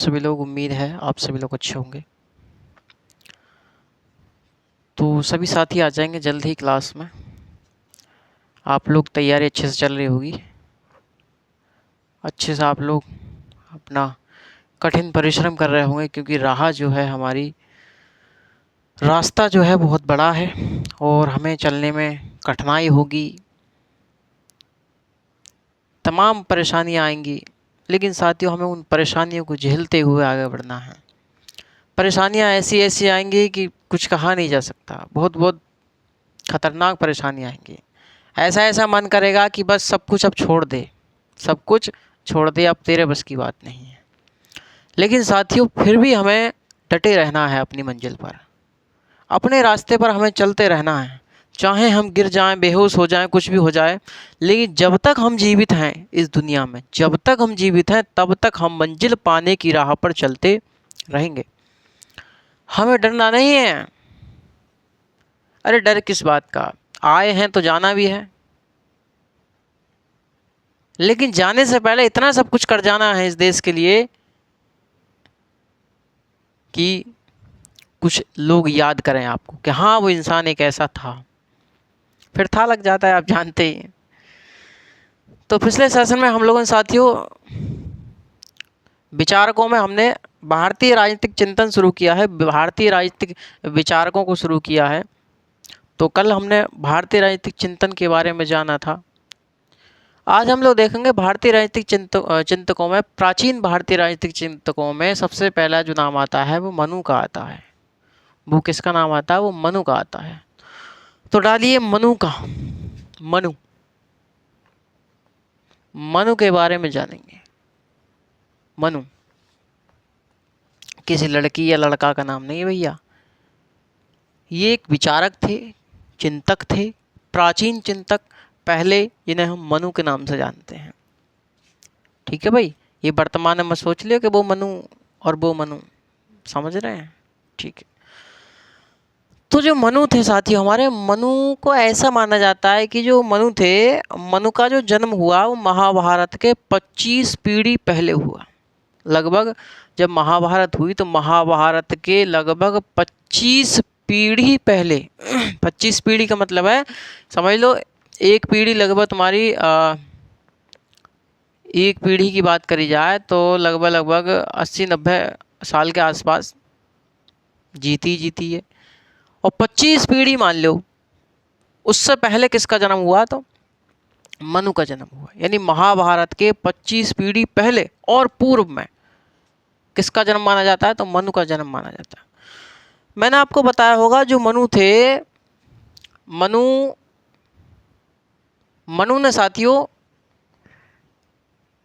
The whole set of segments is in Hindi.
सभी लोग उम्मीद है आप सभी लोग अच्छे होंगे। तो सभी साथी आ जाएंगे जल्द ही क्लास में। आप लोग तैयारी अच्छे से चल रही होगी। अच्छे से आप लोग अपना कठिन परिश्रम कर रहे होंगे क्योंकि राह जो है हमारी रास्ता जो है बहुत बड़ा है और हमें चलने में कठिनाई होगी। तमाम परेशानियाँ आएंगी, लेकिन साथियों हमें उन परेशानियों को झेलते हुए आगे बढ़ना है। परेशानियाँ ऐसी ऐसी आएंगी कि कुछ कहा नहीं जा सकता। बहुत बहुत खतरनाक परेशानियाँ आएंगी। ऐसा ऐसा मन करेगा कि बस सब कुछ अब छोड़ दे, सब कुछ छोड़ दे, अब तेरे बस की बात नहीं है। लेकिन साथियों फिर भी हमें डटे रहना है अपनी मंजिल पर, अपने रास्ते पर हमें चलते रहना है। चाहे हम गिर जाएं, बेहोश हो जाएं, कुछ भी हो जाए, लेकिन जब तक हम जीवित हैं इस दुनिया में, जब तक हम जीवित हैं तब तक हम मंजिल पाने की राह पर चलते रहेंगे। हमें डरना नहीं है। अरे डर किस बात का, आए हैं तो जाना भी है, लेकिन जाने से पहले इतना सब कुछ कर जाना है इस देश के लिए कि कुछ लोग याद करें आपको कि हाँ वो इंसान एक ऐसा था। फिर था लग जाता है, आप जानते ही हैं। तो पिछले सेशन में हम लोगों ने साथियों विचारकों में हमने भारतीय राजनीतिक चिंतन शुरू किया है, भारतीय राजनीतिक विचारकों को शुरू किया है। तो कल हमने भारतीय राजनीतिक चिंतन के बारे में जाना था। आज हम लोग देखेंगे भारतीय राजनीतिक चिंतकों में, प्राचीन भारतीय राजनीतिक चिंतकों में सबसे पहला जो नाम आता है वो मनु का आता है। वो किसका नाम आता है? वो मनु का आता है। तो डालिए मनु का। मनु, मनु के बारे में जानेंगे। मनु किसी लड़की या लड़का का नाम नहीं है भैया। ये एक विचारक थे, चिंतक थे, प्राचीन चिंतक, पहले जिन्हें हम मनु के नाम से जानते हैं। ठीक है भाई, ये वर्तमान में मत सोच लियो कि वो मनु और वो मनु, समझ रहे हैं? ठीक है। तो जो मनु थे साथियों हमारे, मनु को ऐसा माना जाता है कि जो मनु थे, मनु का जो जन्म हुआ वो महाभारत के 25 पीढ़ी पहले हुआ। लगभग जब महाभारत हुई तो महाभारत के लगभग 25 पीढ़ी पहले 25 पीढ़ी का मतलब है, समझ लो एक पीढ़ी लगभग तुम्हारी एक पीढ़ी की बात करी जाए तो लगभग 80-90 साल के आसपास जीती है। और 25 पीढ़ी मान लो उससे पहले किसका जन्म हुआ? तो मनु का जन्म हुआ। यानी महाभारत के 25 पीढ़ी पहले और पूर्व में किसका जन्म माना जाता है? तो मनु का जन्म माना जाता है। मैंने आपको बताया होगा जो मनु थे, मनु ने साथियों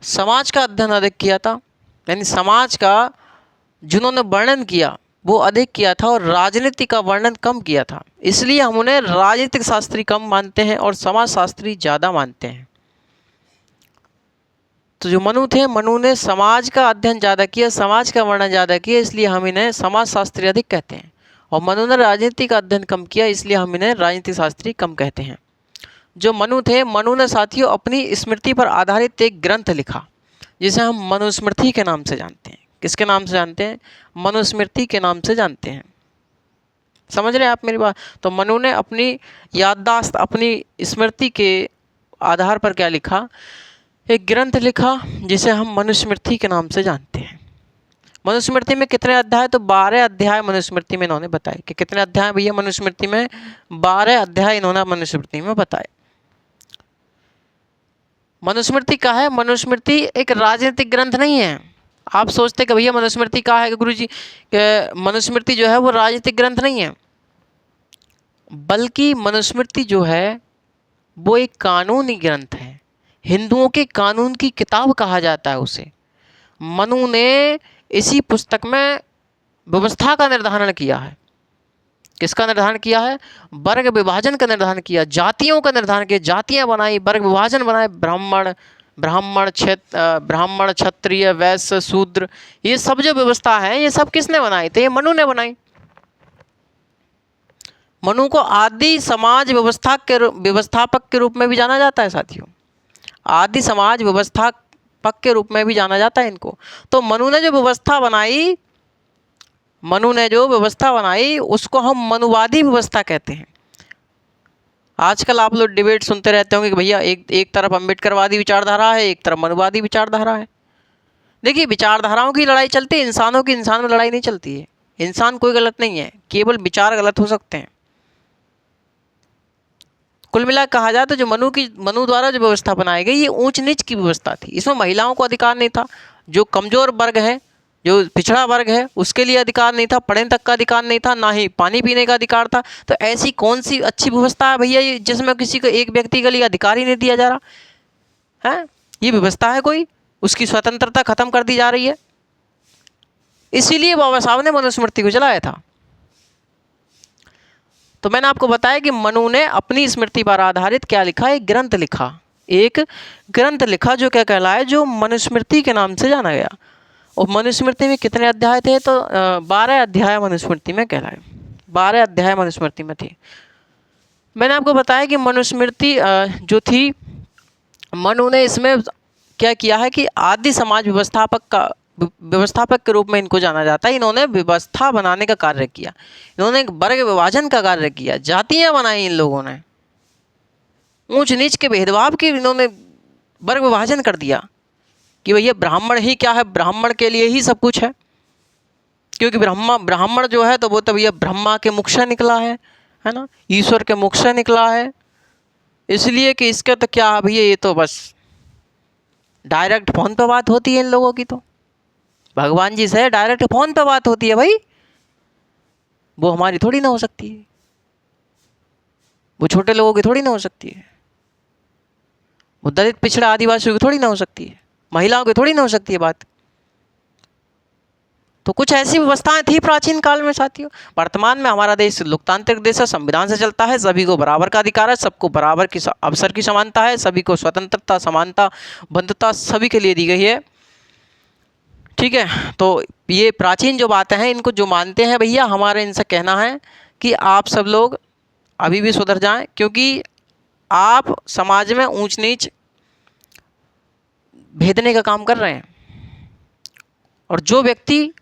समाज का अध्ययन अधिक किया था। यानी समाज का जिन्होंने वर्णन किया वो अधिक किया था और राजनीति का वर्णन कम किया था। इसलिए हम उन्हें राजनीतिक शास्त्री कम मानते हैं और समाज शास्त्री ज़्यादा मानते हैं। तो जो मनु थे, मनु ने समाज का अध्ययन ज़्यादा किया, समाज का वर्णन ज़्यादा किया, इसलिए हम इन्हें समाज शास्त्री अधिक कहते हैं। और मनु ने राजनीति का अध्ययन कम किया, इसलिए हम इन्हें राजनीतिक शास्त्री कम कहते हैं। जो मनु थे, मनु ने साथियों अपनी स्मृति पर आधारित एक ग्रंथ लिखा जिसे हम मनुस्मृति के नाम से जानते हैं। किसके नाम से जानते हैं? मनुस्मृति के नाम से जानते हैं। समझ रहे हैं आप मेरी बात? तो मनु ने अपनी याददाश्त, अपनी स्मृति के आधार पर क्या लिखा? एक ग्रंथ लिखा जिसे हम मनुस्मृति के नाम से जानते हैं। मनुस्मृति में कितने अध्याय? तो 12 अध्याय मनुस्मृति में इन्होंने बताए। कि कितने अध्याय भैया मनुस्मृति में? 12 अध्याय इन्होंने मनुस्मृति में बताए। मनुस्मृति का है, मनुस्मृति एक राजनीतिक ग्रंथ नहीं है। आप सोचते कि भैया मनुस्मृति का है गुरुजी, मनुस्मृति जो है वो राजनीतिक ग्रंथ नहीं है, बल्कि मनुस्मृति जो है वो एक कानूनी ग्रंथ है। हिंदुओं के कानून की किताब कहा जाता है उसे। मनु ने इसी पुस्तक में व्यवस्था का निर्धारण किया है। किसका निर्धारण किया है? वर्ग विभाजन का निर्धारण किया, जातियों का निर्धारण किया, जातियां बनाई, वर्ग विभाजन बनाए, ब्राह्मण क्षत्रिय वैश्य शूद्र, ये सब जो व्यवस्था है ये सब किसने बनाई? तो ये मनु ने बनाई। मनु को आदि समाज व्यवस्थापक के रूप में भी जाना जाता है साथियों। आदि समाज व्यवस्था पक के रूप में भी जाना जाता है इनको। तो मनु ने जो व्यवस्था बनाई उसको हम मनुवादी व्यवस्था कहते हैं। आजकल आप लोग डिबेट सुनते रहते होंगे कि भैया एक तरफ अम्बेडकरवादी विचारधारा है, एक तरफ मनुवादी विचारधारा है। देखिए, विचारधाराओं की लड़ाई चलती है, इंसानों की इंसान में लड़ाई नहीं चलती है। इंसान कोई गलत नहीं है, केवल विचार गलत हो सकते हैं। कुल मिला कहा जाए तो जो मनु द्वारा जो व्यवस्था बनाई गई ये ऊंच नीच की व्यवस्था थी। इसमें महिलाओं को अधिकार नहीं था, जो कमजोर वर्ग है, जो पिछड़ा वर्ग है, उसके लिए अधिकार नहीं था, पढ़ने तक का अधिकार नहीं था, ना ही पानी पीने का अधिकार था। तो ऐसी कौन सी अच्छी व्यवस्था है भैया ये, जिसमें किसी को एक व्यक्ति के लिए अधिकार ही नहीं दिया जा रहा है? ये व्यवस्था है कोई? उसकी स्वतंत्रता खत्म कर दी जा रही है। इसीलिए बाबा साहब ने मनुस्मृति को चलाया था। तो मैंने आपको बताया कि मनु ने अपनी स्मृति पर आधारित क्या लिखा, एक ग्रंथ लिखा जो क्या कहलाए, जो मनुस्मृति के नाम से जाना गया। और मनुस्मृति में कितने अध्याय थे? तो 12 अध्याय मनुस्मृति में कहलाए, 12 अध्याय मनुस्मृति में थे। मैंने आपको बताया कि मनुस्मृति जो थी, मनु ने इसमें क्या किया है कि आदि समाज व्यवस्थापक के रूप में इनको जाना जाता है। इन्होंने व्यवस्था बनाने का कार्य किया, इन्होंने एक वर्ग विभाजन का कार्य किया, जातियां बनाई इन लोगों ने, ऊंच नीच के भेदभाव की इन्होंने वर्ग विभाजन कर दिया कि भैया ब्राह्मण ही क्या है, ब्राह्मण के लिए ही सब कुछ है, क्योंकि ब्राह्मण जो है तो वो तो भैया ब्रह्मा के मुख से निकला है ना, ईश्वर के मुख से निकला है। इसलिए कि इसका तो क्या है भैया, ये तो बस डायरेक्ट फ़ोन पे बात होती है इन लोगों की, तो भगवान जी से डायरेक्ट फ़ोन पे बात होती है भाई, वो हमारी थोड़ी ना हो सकती है, वो छोटे लोगों की थोड़ी ना हो सकती है, वो दलित पिछड़ा आदिवासियों की थोड़ी ना हो सकती है, महिलाओं की थोड़ी ना हो सकती है बात। तो कुछ ऐसी व्यवस्थाएं थी प्राचीन काल में साथियों। वर्तमान में हमारा देश लोकतांत्रिक देश है, संविधान से चलता है, सभी को बराबर का अधिकार है, सबको बराबर की अवसर की समानता है, सभी को स्वतंत्रता, समानता, बंधुता सभी के लिए दी गई है। ठीक है, तो ये प्राचीन जो बातें हैं, इनको जो मानते हैं भैया, हमारे इनसे कहना है कि आप सब लोग अभी भी सुधर जाएं, क्योंकि आप समाज में ऊंच नीच भेदने का काम कर रहे हैं। और जो व्यक्ति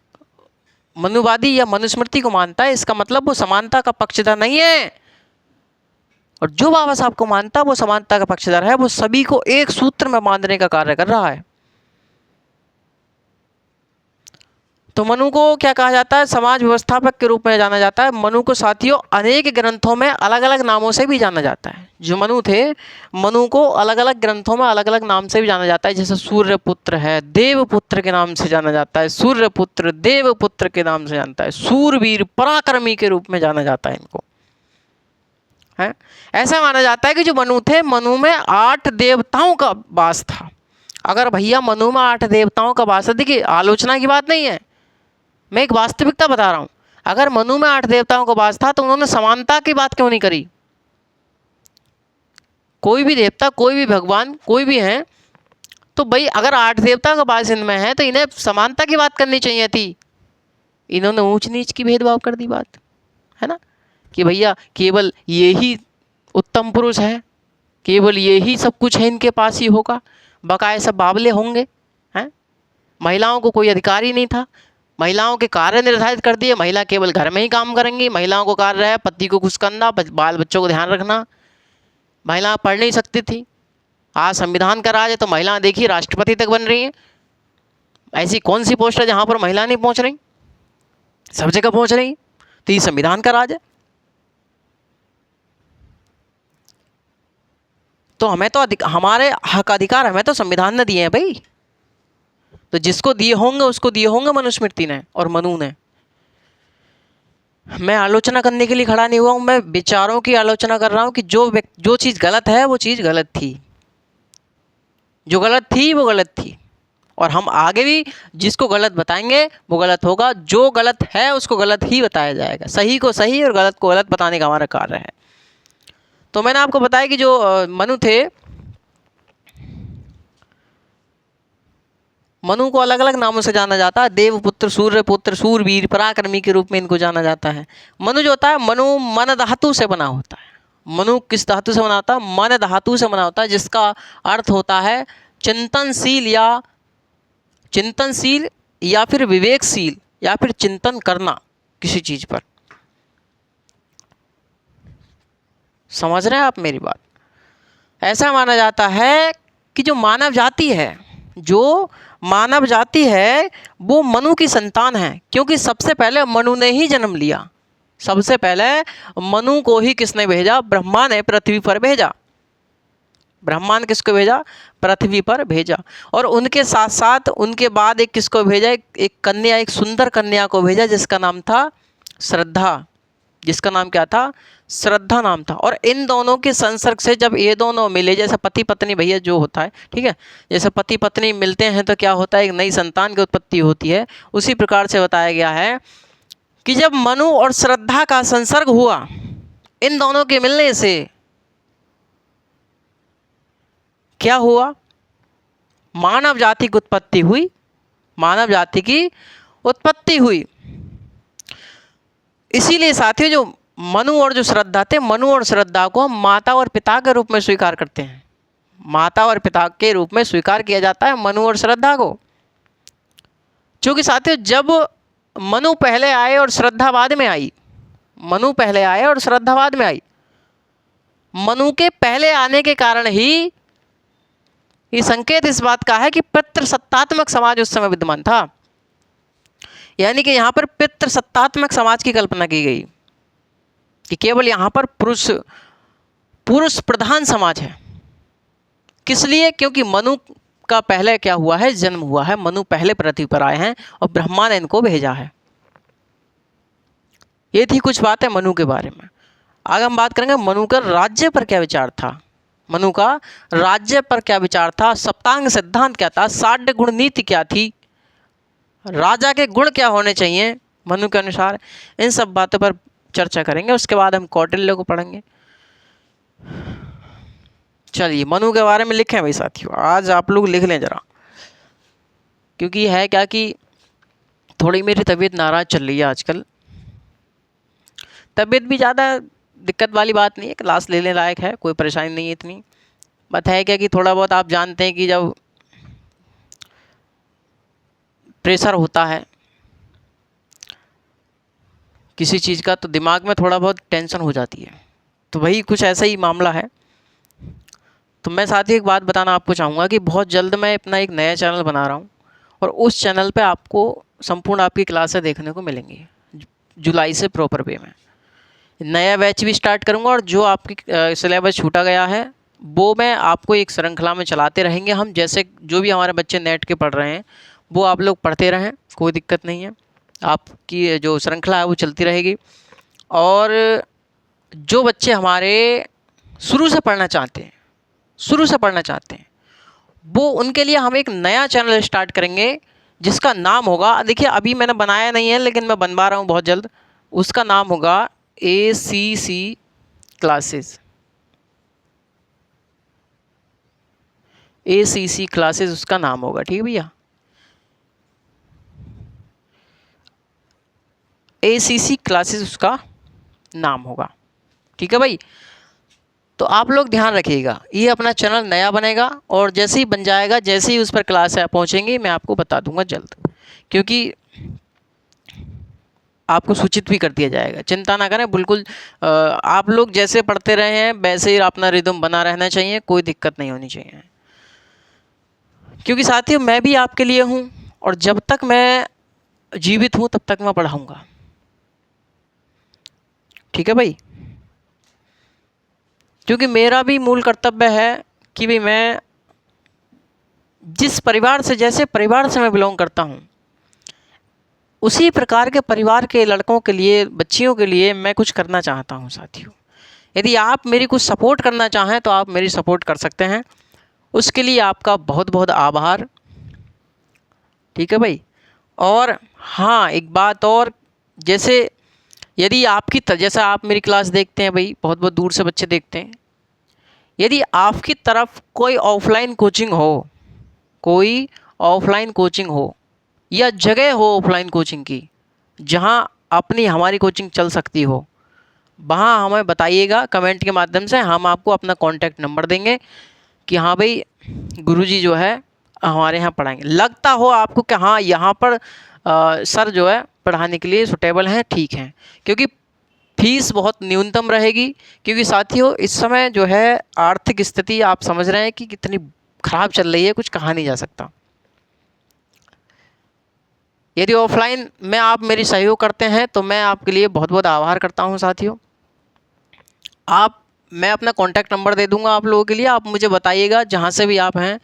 मनुवादी या मनुस्मृति को मानता है, इसका मतलब वो समानता का पक्षधर नहीं है। और जो बाबा साहब को मानता है वो समानता का पक्षधर है, वो सभी को एक सूत्र में बांधने का कार्य कर रहा है। तो मनु को क्या कहा जाता है? समाज व्यवस्थापक के रूप में जाना जाता है। मनु को साथियों अनेक ग्रंथों में अलग अलग नामों से भी जाना जाता है। जो मनु थे, मनु को अलग अलग ग्रंथों में अलग अलग नाम से भी जाना जाता है। जैसे सूर्यपुत्र है, देवपुत्र के नाम से जाना जाता है, सूर्यपुत्र, देवपुत्र के नाम से जानता है, सूरवीर, पराक्रमी के रूप में जाना जाता है इनको, है। ऐसा माना जाता है कि जो मनु थे, मनु में 8 देवताओं का वास था। अगर भैया मनु में 8 देवताओं का वास है, देखिए आलोचना की बात नहीं है, मैं एक वास्तविकता बता रहा हूं। अगर मनु में 8 देवताओं का वास था तो उन्होंने समानता की बात क्यों नहीं करी? कोई भी देवता, कोई भी भगवान, कोई भी है, तो भाई अगर 8 देवताओं का वास इनमें है तो इन्हें समानता की बात करनी चाहिए थी। इन्होंने ऊंच नीच की भेदभाव कर दी बात, है ना, कि भैया केवल ये ही उत्तम पुरुष है, केवल ये ही सब कुछ है इनके पास ही होगा, बकाए सब बावले होंगे, हैं। महिलाओं को कोई अधिकार ही नहीं था, महिलाओं के कार्य निर्धारित कर दिए, महिला केवल घर में ही काम करेंगी, महिलाओं को कार्य है पति को खुश करना, बाल बच्चों को ध्यान रखना। महिला पढ़ नहीं सकती थी, आज संविधान का राज है तो महिला देखिए राष्ट्रपति तक बन रही हैं। ऐसी कौन सी पोस्ट है जहाँ पर महिला नहीं पहुँच रही? सब जगह पहुँच रही। तो ये संविधान का राज है। तो हमें तो हमारे हक अधिकार हमें तो संविधान ने दिए हैं भाई। तो जिसको दिए होंगे उसको दिए होंगे मनुस्मृति ने और मनु ने। मैं आलोचना करने के लिए खड़ा नहीं हुआ हूं, मैं विचारों की आलोचना कर रहा हूं कि जो चीज़ गलत है वो चीज़ गलत थी, जो गलत थी वो गलत थी, और हम आगे भी जिसको गलत बताएंगे वो गलत होगा। जो गलत है उसको गलत ही बताया जाएगा, सही को सही और गलत को गलत बताने का हमारा कार्य है। तो मैंने आपको बताया कि जो मनु थे, मनु को अलग अलग नामों से जाना जाता है। देवपुत्र, सूर्यपुत्र, सूरवीर, पराक्रमी के रूप में इनको जाना जाता है। मनु जो होता है, मनु मन धातु से बना होता है। मनु किस धातु से बना होता है? मन धातु से बना होता है, जिसका अर्थ होता है चिंतनशील या चिंतनशील या फिर विवेकशील या फिर चिंतन करना किसी चीज पर। समझ रहे हैं आप मेरी बात? ऐसा माना जाता है कि जो मानव जाति है वो मनु की संतान है, क्योंकि सबसे पहले मनु ने ही जन्म लिया। सबसे पहले मनु को ही किसने भेजा? ब्रह्मा ने पृथ्वी पर भेजा। ब्रह्मा ने किसको भेजा? पृथ्वी पर भेजा। और उनके साथ साथ उनके बाद एक किसको भेजा? एक कन्या, एक सुंदर कन्या को भेजा जिसका नाम था श्रद्धा। जिसका नाम क्या था? श्रद्धा नाम था। और इन दोनों के संसर्ग से जब ये दोनों मिले, जैसे पति पत्नी भैया जो होता है, ठीक है, जैसे पति पत्नी मिलते हैं तो क्या होता है? एक नई संतान की उत्पत्ति होती है। उसी प्रकार से बताया गया है कि जब मनु और श्रद्धा का संसर्ग हुआ, इन दोनों के मिलने से क्या हुआ? मानव जाति की उत्पत्ति हुई। मानव जाति की उत्पत्ति हुई। इसीलिए साथियों, जो मनु और जो श्रद्धा थे, मनु और श्रद्धा को हम माता और पिता के रूप में स्वीकार करते हैं। माता और पिता के रूप में स्वीकार किया जाता है मनु और श्रद्धा को। क्योंकि साथियों, जब मनु पहले आए और श्रद्धा बाद में आई, मनु पहले आए और श्रद्धा बाद में आई, मनु के पहले आने के कारण ही ये संकेत इस बात का है कि पितृसत्तात्मक समाज उस समय विद्यमान था। यानी कि यहाँ पर पितृसत्तात्मक समाज की कल्पना की गई कि केवल यहाँ पर पुरुष प्रधान समाज है। किस लिए? क्योंकि मनु का पहले क्या हुआ है? जन्म हुआ है। मनु पहले पृथ्वी पर आए हैं और ब्रह्मा ने इनको भेजा है। ये थी कुछ बातें मनु के बारे में। आगे हम बात करेंगे मनु का राज्य पर क्या विचार था। मनु का राज्य पर क्या विचार था? सप्तांग सिद्धांत क्या था? साढ़ गुण नीति क्या थी? राजा के गुण क्या होने चाहिए मनु के अनुसार? इन सब बातों पर चर्चा करेंगे। उसके बाद हम कौटिल्य को पढ़ेंगे। चलिए, मनु के बारे में लिखें भाई साथियों, आज आप लोग लिख लें जरा, क्योंकि है क्या कि थोड़ी मेरी तबीयत नाराज चल रही है आजकल। तबीयत भी ज़्यादा दिक्कत वाली बात नहीं है, क्लास लेने लायक है, कोई परेशानी नहीं है इतनी। बात है क्या कि थोड़ा बहुत आप जानते हैं कि जब प्रेशर होता है किसी चीज़ का तो दिमाग में थोड़ा बहुत टेंशन हो जाती है। तो वही कुछ ऐसा ही मामला है। तो मैं साथ ही एक बात बताना आपको चाहूँगा कि बहुत जल्द मैं अपना एक नया चैनल बना रहा हूँ और उस चैनल पे आपको संपूर्ण आपकी क्लासें देखने को मिलेंगी जुलाई से प्रॉपर वे में। नया बैच भी स्टार्ट करूँगा और जो आपकी सिलेबस छूटा गया है वो मैं आपको एक श्रृंखला में चलाते रहेंगे हम। जैसे जो भी हमारे बच्चे नेट के पढ़ रहे हैं वो आप लोग पढ़ते रहें, कोई दिक्कत नहीं है। आपकी जो श्रृंखला है वो चलती रहेगी। और जो बच्चे हमारे शुरू से पढ़ना चाहते हैं वो उनके लिए हम एक नया चैनल स्टार्ट करेंगे जिसका नाम होगा, देखिए अभी मैंने बनाया नहीं है लेकिन मैं बनवा रहा हूँ बहुत जल्द। उसका नाम होगा ACC क्लासेस। ACC क्लासेस उसका नाम होगा, ठीक है भैया। ACC क्लासेस उसका नाम होगा, ठीक है भाई। तो आप लोग ध्यान रखिएगा, ये अपना चैनल नया बनेगा और जैसे ही बन जाएगा, जैसे ही उस पर क्लास पहुँचेंगी मैं आपको बता दूंगा जल्द, क्योंकि आपको सूचित भी कर दिया जाएगा। चिंता ना करें, बिल्कुल आप लोग जैसे पढ़ते रहे हैं वैसे ही अपना रिदम बना रहना चाहिए, कोई दिक्कत नहीं होनी चाहिए। क्योंकि साथियों मैं भी आपके लिए हूँ और जब तक मैं जीवित हूँ तब तक मैं पढ़ाऊँगा, ठीक है भाई। क्योंकि मेरा भी मूल कर्तव्य है कि भाई मैं जिस परिवार से, जैसे परिवार से मैं बिलोंग करता हूँ उसी प्रकार के परिवार के लड़कों के लिए, बच्चियों के लिए मैं कुछ करना चाहता हूँ साथियों। यदि आप मेरी कुछ सपोर्ट करना चाहें तो आप मेरी सपोर्ट कर सकते हैं, उसके लिए आपका बहुत बहुत आभार, ठीक है भाई। और हाँ एक बात और, जैसे यदि आपकी जैसा आप मेरी क्लास देखते हैं भाई, बहुत बहुत दूर से बच्चे देखते हैं, यदि आपकी तरफ कोई ऑफलाइन कोचिंग हो या जगह हो ऑफलाइन कोचिंग की जहां अपनी हमारी कोचिंग चल सकती हो, वहाँ हमें बताइएगा कमेंट के माध्यम से। हम आपको अपना कॉन्टैक्ट नंबर देंगे कि हाँ भाई गुरुजी जो है हमारे यहाँ पढ़ाएंगे। लगता हो आपको कि हाँ यहाँ पर सर जो है पढ़ाने के लिए सुटेबल हैं, ठीक हैं, क्योंकि फीस बहुत न्यूनतम रहेगी। क्योंकि साथियों इस समय जो है आर्थिक स्थिति आप समझ रहे हैं कि कितनी खराब चल रही है, कुछ कहा नहीं जा सकता। यदि ऑफलाइन में आप मेरी सहयोग करते हैं तो मैं आपके लिए बहुत बहुत आभार करता हूं साथियों। मैं अपना कॉन्टैक्ट नंबर दे दूंगा आप लोगों के लिए, आप मुझे बताइएगा जहां से भी आप हैं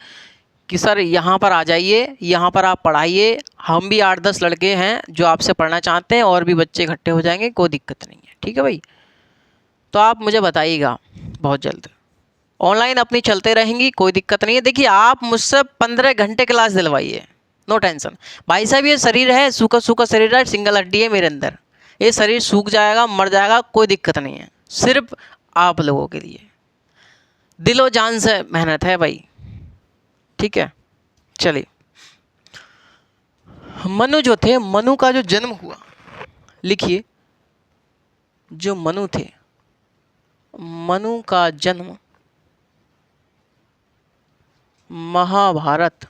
कि सर यहाँ पर आ जाइए, यहाँ पर आप पढ़ाइए। हम भी 8-10 लड़के हैं जो आपसे पढ़ना चाहते हैं, और भी बच्चे इकट्ठे हो जाएंगे, कोई दिक्कत नहीं है, ठीक है भाई। तो आप मुझे बताइएगा बहुत जल्द। ऑनलाइन अपनी चलते रहेंगी, कोई दिक्कत नहीं है। देखिए आप मुझसे 15 घंटे क्लास दिलवाइए, नो टेंशन भाई साहब। ये शरीर है, सूखा सूखा शरीर है, सिंगल हड्डी है मेरे अंदर, ये शरीर सूख जाएगा, मर जाएगा, कोई दिक्कत नहीं है। सिर्फ आप लोगों के लिए दिलो जान से मेहनत है भाई, ठीक है। चलिए, मनु जो थे, मनु का जो जन्म हुआ, लिखिए, जो मनु थे, मनु का जन्म महाभारत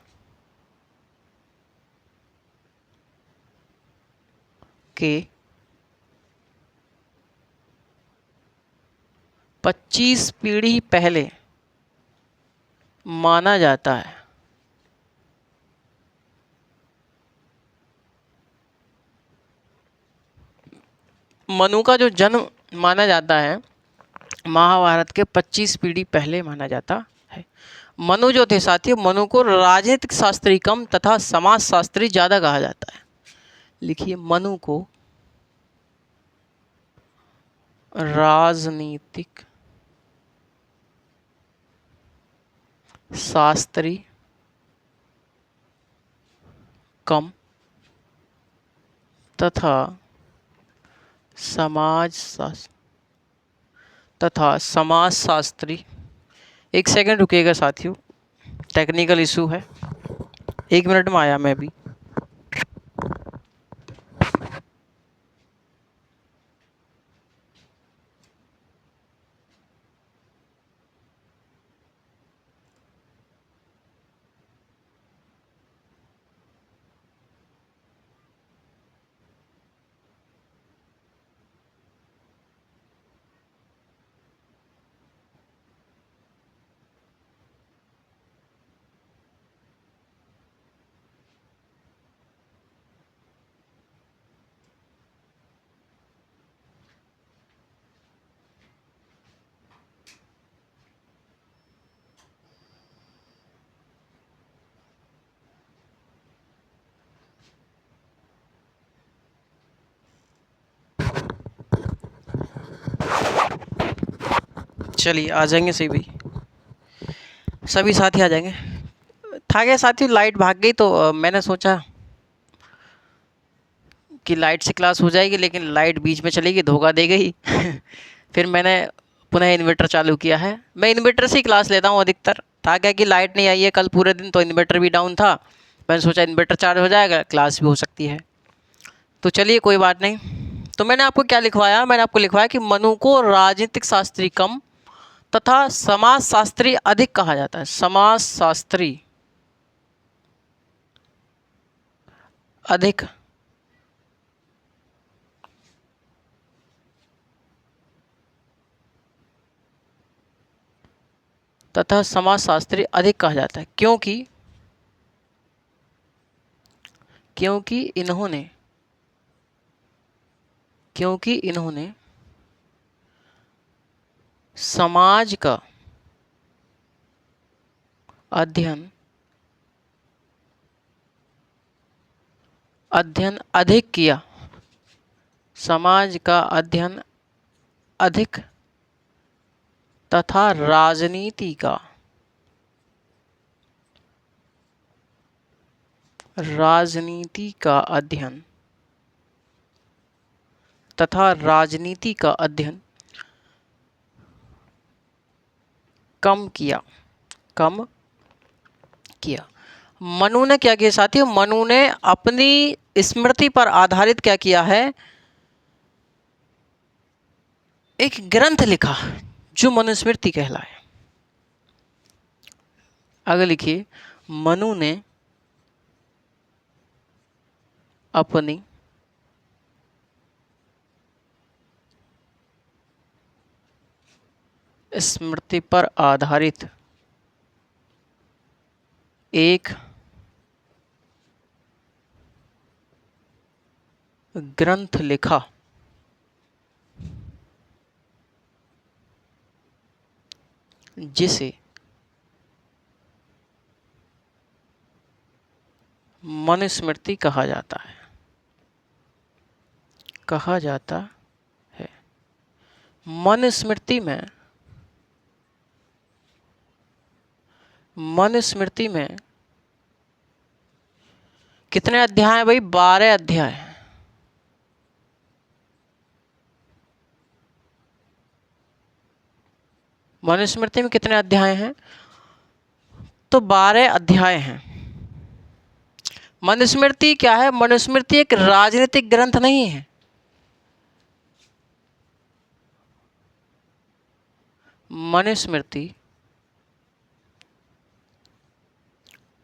के 25 पीढ़ी पहले माना जाता है। मनु का जो जन्म माना जाता है महाभारत के 25 पीढ़ी पहले माना जाता है। मनु जो थे साथियों, मनु को राजनीतिक शास्त्री कम तथा समाज शास्त्री ज़्यादा कहा जाता है। लिखिए, मनु को राजनीतिक शास्त्री कम तथा समाज शास्त्री। एक सेकंड रुकिएगा साथियों, टेक्निकल इशू है, 1 मिनट में आया मैं भी। चलिए आ जाएंगे सही भाई, सभी साथी आ जाएंगे। था क्या साथियों, लाइट भाग गई तो मैंने सोचा कि लाइट से क्लास हो जाएगी, लेकिन लाइट बीच में चली गई, धोखा दे गई। फिर मैंने पुनः इन्वर्टर चालू किया है। मैं इन्वर्टर से ही क्लास लेता हूँ अधिकतर। था क्या कि लाइट नहीं आई है कल पूरे दिन, तो इन्वर्टर भी डाउन था। मैंने सोचा इन्वर्टर चार्ज हो जाएगा, क्लास भी हो सकती है। तो चलिए कोई बात नहीं। तो मैंने आपको क्या लिखवाया, मैंने आपको लिखवाया कि मनु को राजनीतिक शास्त्री कम तथा समाज शास्त्री अधिक कहा जाता है। समाज शास्त्री अधिक तथा समाजशास्त्री अधिक कहा जाता है, क्योंकि इन्होंने समाज का अध्ययन अधिक किया। समाज का अध्ययन अधिक तथा राजनीति का अध्ययन कम किया। मनु ने क्या किया साथियों, मनु ने अपनी स्मृति पर आधारित क्या किया है, एक ग्रंथ लिखा जो मनुस्मृति कहलाए। आगे लिखिए, मनु ने अपनी स्मृति पर आधारित एक ग्रंथ लिखा। जिसे मनुस्मृति कहा जाता है। कहा जाता है। मनुस्मृति में कितने अध्याय हैं भाई? 12 अध्याय। मनुस्मृति में कितने अध्याय हैं? तो 12 अध्याय हैं। मनुस्मृति क्या है? मनुस्मृति एक राजनीतिक ग्रंथ नहीं है। मनुस्मृति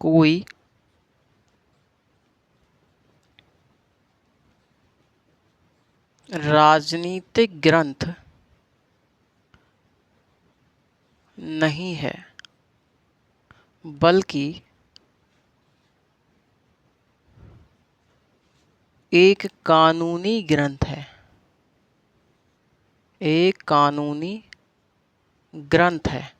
कोई राजनीतिक ग्रंथ नहीं है, बल्कि एक कानूनी ग्रंथ है। एक कानूनी ग्रंथ है।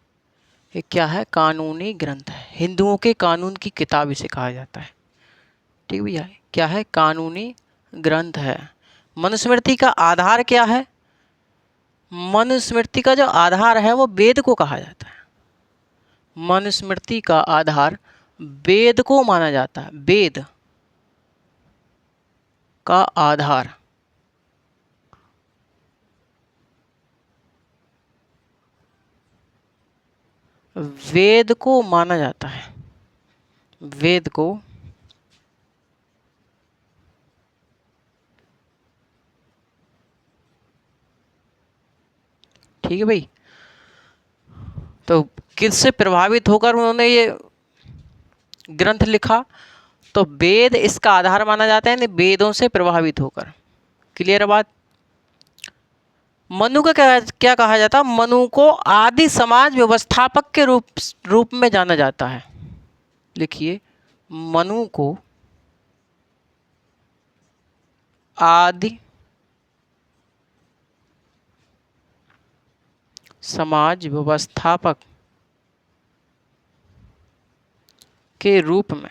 ये क्या है? कानूनी ग्रंथ है। हिंदुओं के कानून की किताब इसे कहा जाता है। ठीक भैया, क्या है? कानूनी ग्रंथ है। मनुस्मृति का आधार क्या है? मनुस्मृति का जो आधार है वो वेद को कहा जाता है। मनुस्मृति का आधार वेद को माना जाता है। वेद का आधार वेद को माना जाता है। वेद को ठीक है भाई। तो किससे प्रभावित होकर उन्होंने ये ग्रंथ लिखा? तो वेद इसका आधार माना जाता है, वेदों से प्रभावित होकर। क्लियर है बात? मनु का क्या कहा जाता है? मनु को आदि समाज व्यवस्थापक के रूप में जाना जाता है। लिखिए, मनु को आदि समाज व्यवस्थापक के रूप में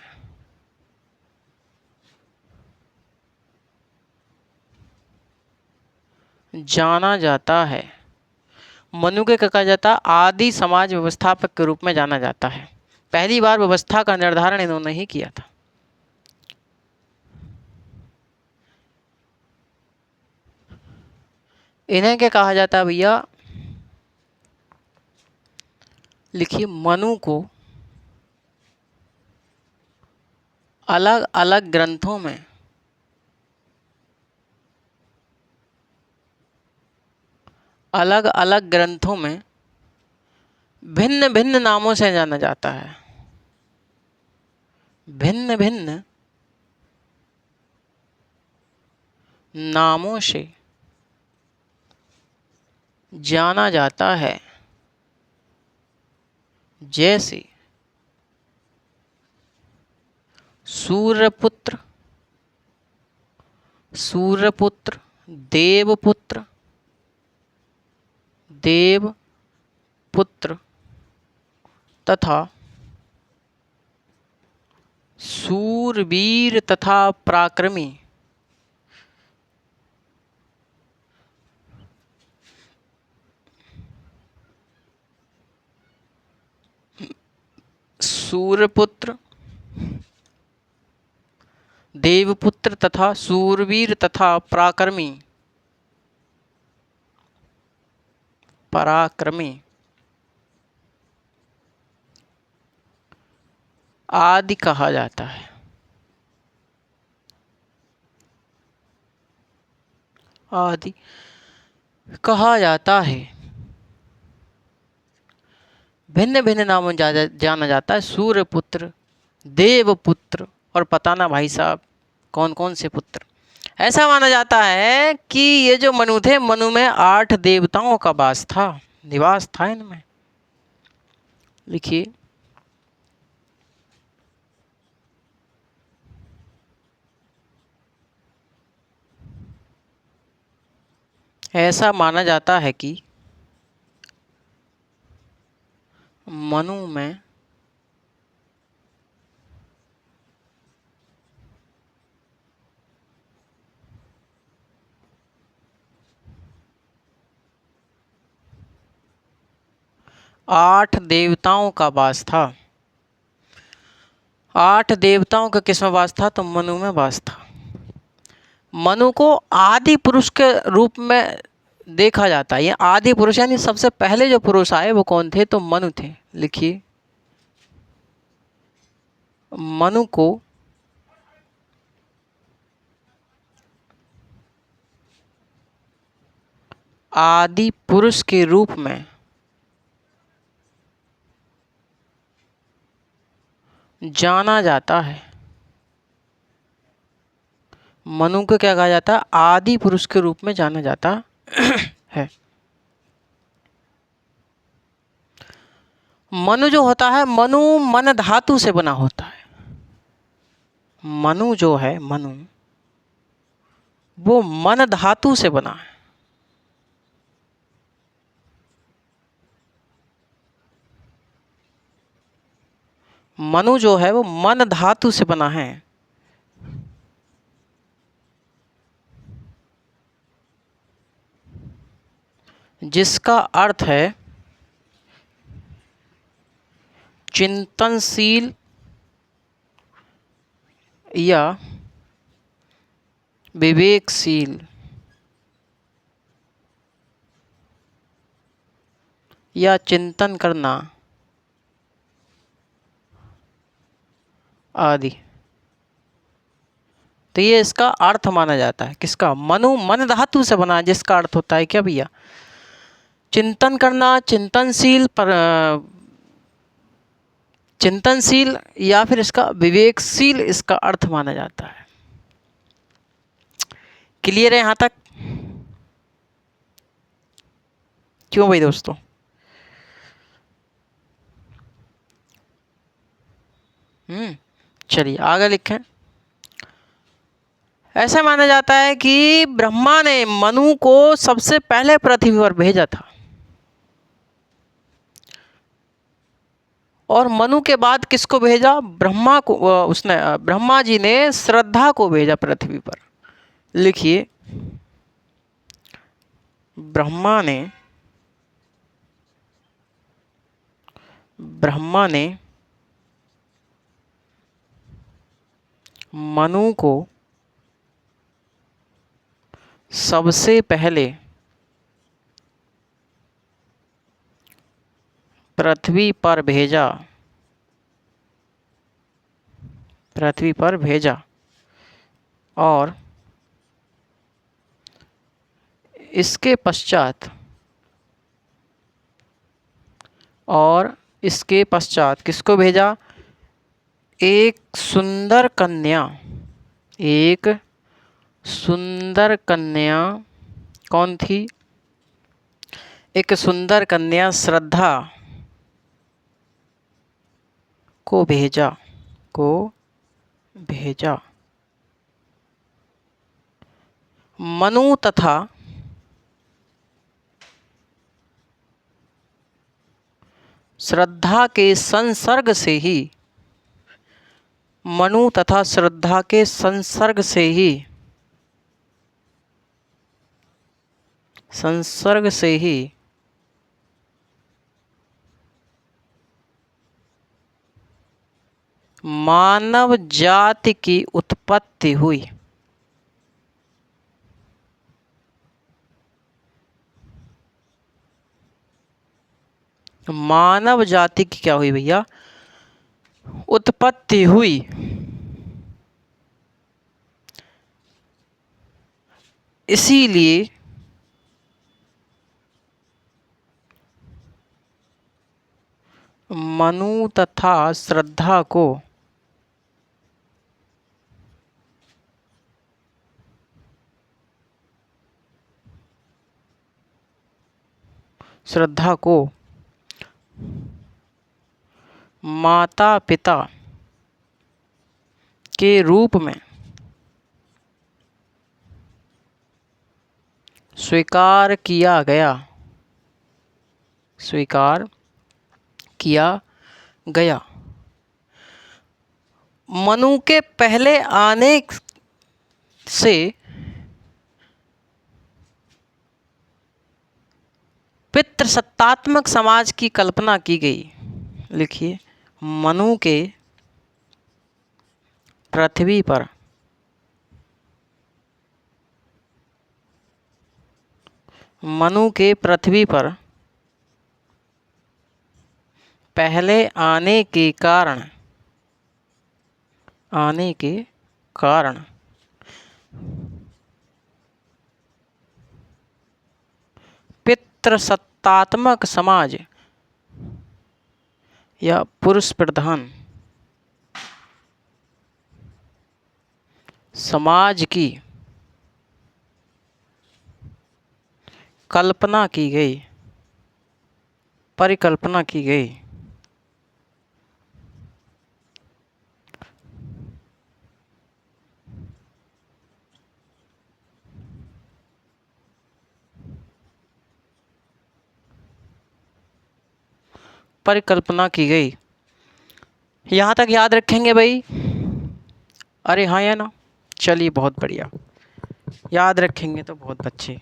जाना जाता है। मनु के कहा जाता है आदि समाज व्यवस्थापक के रूप में जाना जाता है। पहली बार व्यवस्था का निर्धारण इन्होंने ही किया था। इन्हें क्या कहा जाता है भैया? लिखिए, मनु को अलग अलग ग्रंथों में भिन्न भिन्न नामों से जाना जाता है। भिन्न भिन्न नामों से जाना जाता है। जैसे सूर्यपुत्र, देवपुत्र, तथा सूरवीर तथा पराक्रमी। सूर्यपुत्र, देवपुत्र तथा सूरवीर तथा पराक्रमी आदि कहा जाता है। आदि कहा जाता है। भिन्न भिन्न नामों जाना जाता है। सूर्यपुत्र, देवपुत्र, और पता ना भाई साहब कौन कौन से पुत्र। ऐसा माना जाता है कि ये जो मनु थे, मनु में 8 देवताओं का वास था, निवास था इनमें। लिखिए, ऐसा माना जाता है कि मनु में 8 देवताओं का वास था। 8 देवताओं का किसमें वास था? तो मनु में वास था। मनु को आदि पुरुष के रूप में देखा जाता है। ये आदि पुरुष यानी सबसे पहले जो पुरुष आए वो कौन थे? तो मनु थे। लिखिए, मनु को आदि पुरुष के रूप में जाना जाता है। मनु को क्या कहा जाता है? आदि पुरुष के रूप में जाना जाता है। मनु जो होता है, मनु मन धातु से बना होता है। मनु जो है, मनु वो मन धातु से बना है। मनु जो है वो मन धातु से बना है। जिसका अर्थ है चिंतनशील या विवेकशील या चिंतन करना आदि। तो ये इसका अर्थ माना जाता है। किसका? मनु मन धातु से बना, जिसका अर्थ होता है क्या भैया? चिंतन करना, चिंतनशील पर चिंतनशील या फिर इसका विवेकशील, इसका अर्थ माना जाता है। क्लियर है यहां तक? क्यों भाई दोस्तों? चलिए आगे लिखें। ऐसा माना जाता है कि ब्रह्मा ने मनु को सबसे पहले पृथ्वी पर भेजा था, और मनु के बाद किसको भेजा? ब्रह्मा को। उसने, ब्रह्मा जी ने श्रद्धा को भेजा पृथ्वी पर। लिखिए, ब्रह्मा ने मनु को सबसे पहले पृथ्वी पर भेजा और इसके पश्चात किसको भेजा? एक सुंदर कन्या कौन थी? एक सुंदर कन्या श्रद्धा को भेजा। मनु तथा श्रद्धा के संसर्ग से ही मानव जाति की उत्पत्ति हुई। मानव जाति की क्या हुई भैया? उत्पत्ति हुई। इसीलिए मनु तथा श्रद्धा को श्रद्धा को माता पिता के रूप में स्वीकार किया गया, स्वीकार किया गया। मनु के पहले आने से पितृसत्तात्मक समाज की कल्पना की गई। लिखिए, मनु के पृथ्वी पर मनु के पृथ्वी पर पहले आने के कारण पितृसत्तात्मक समाज या पुरुष प्रधान समाज की कल्पना की गई, परिकल्पना की गई। परिकल्पना की गई। यहाँ तक याद रखेंगे भाई? अरे हाँ या ना? चलिए, बहुत बढ़िया, याद रखेंगे तो बहुत अच्छे।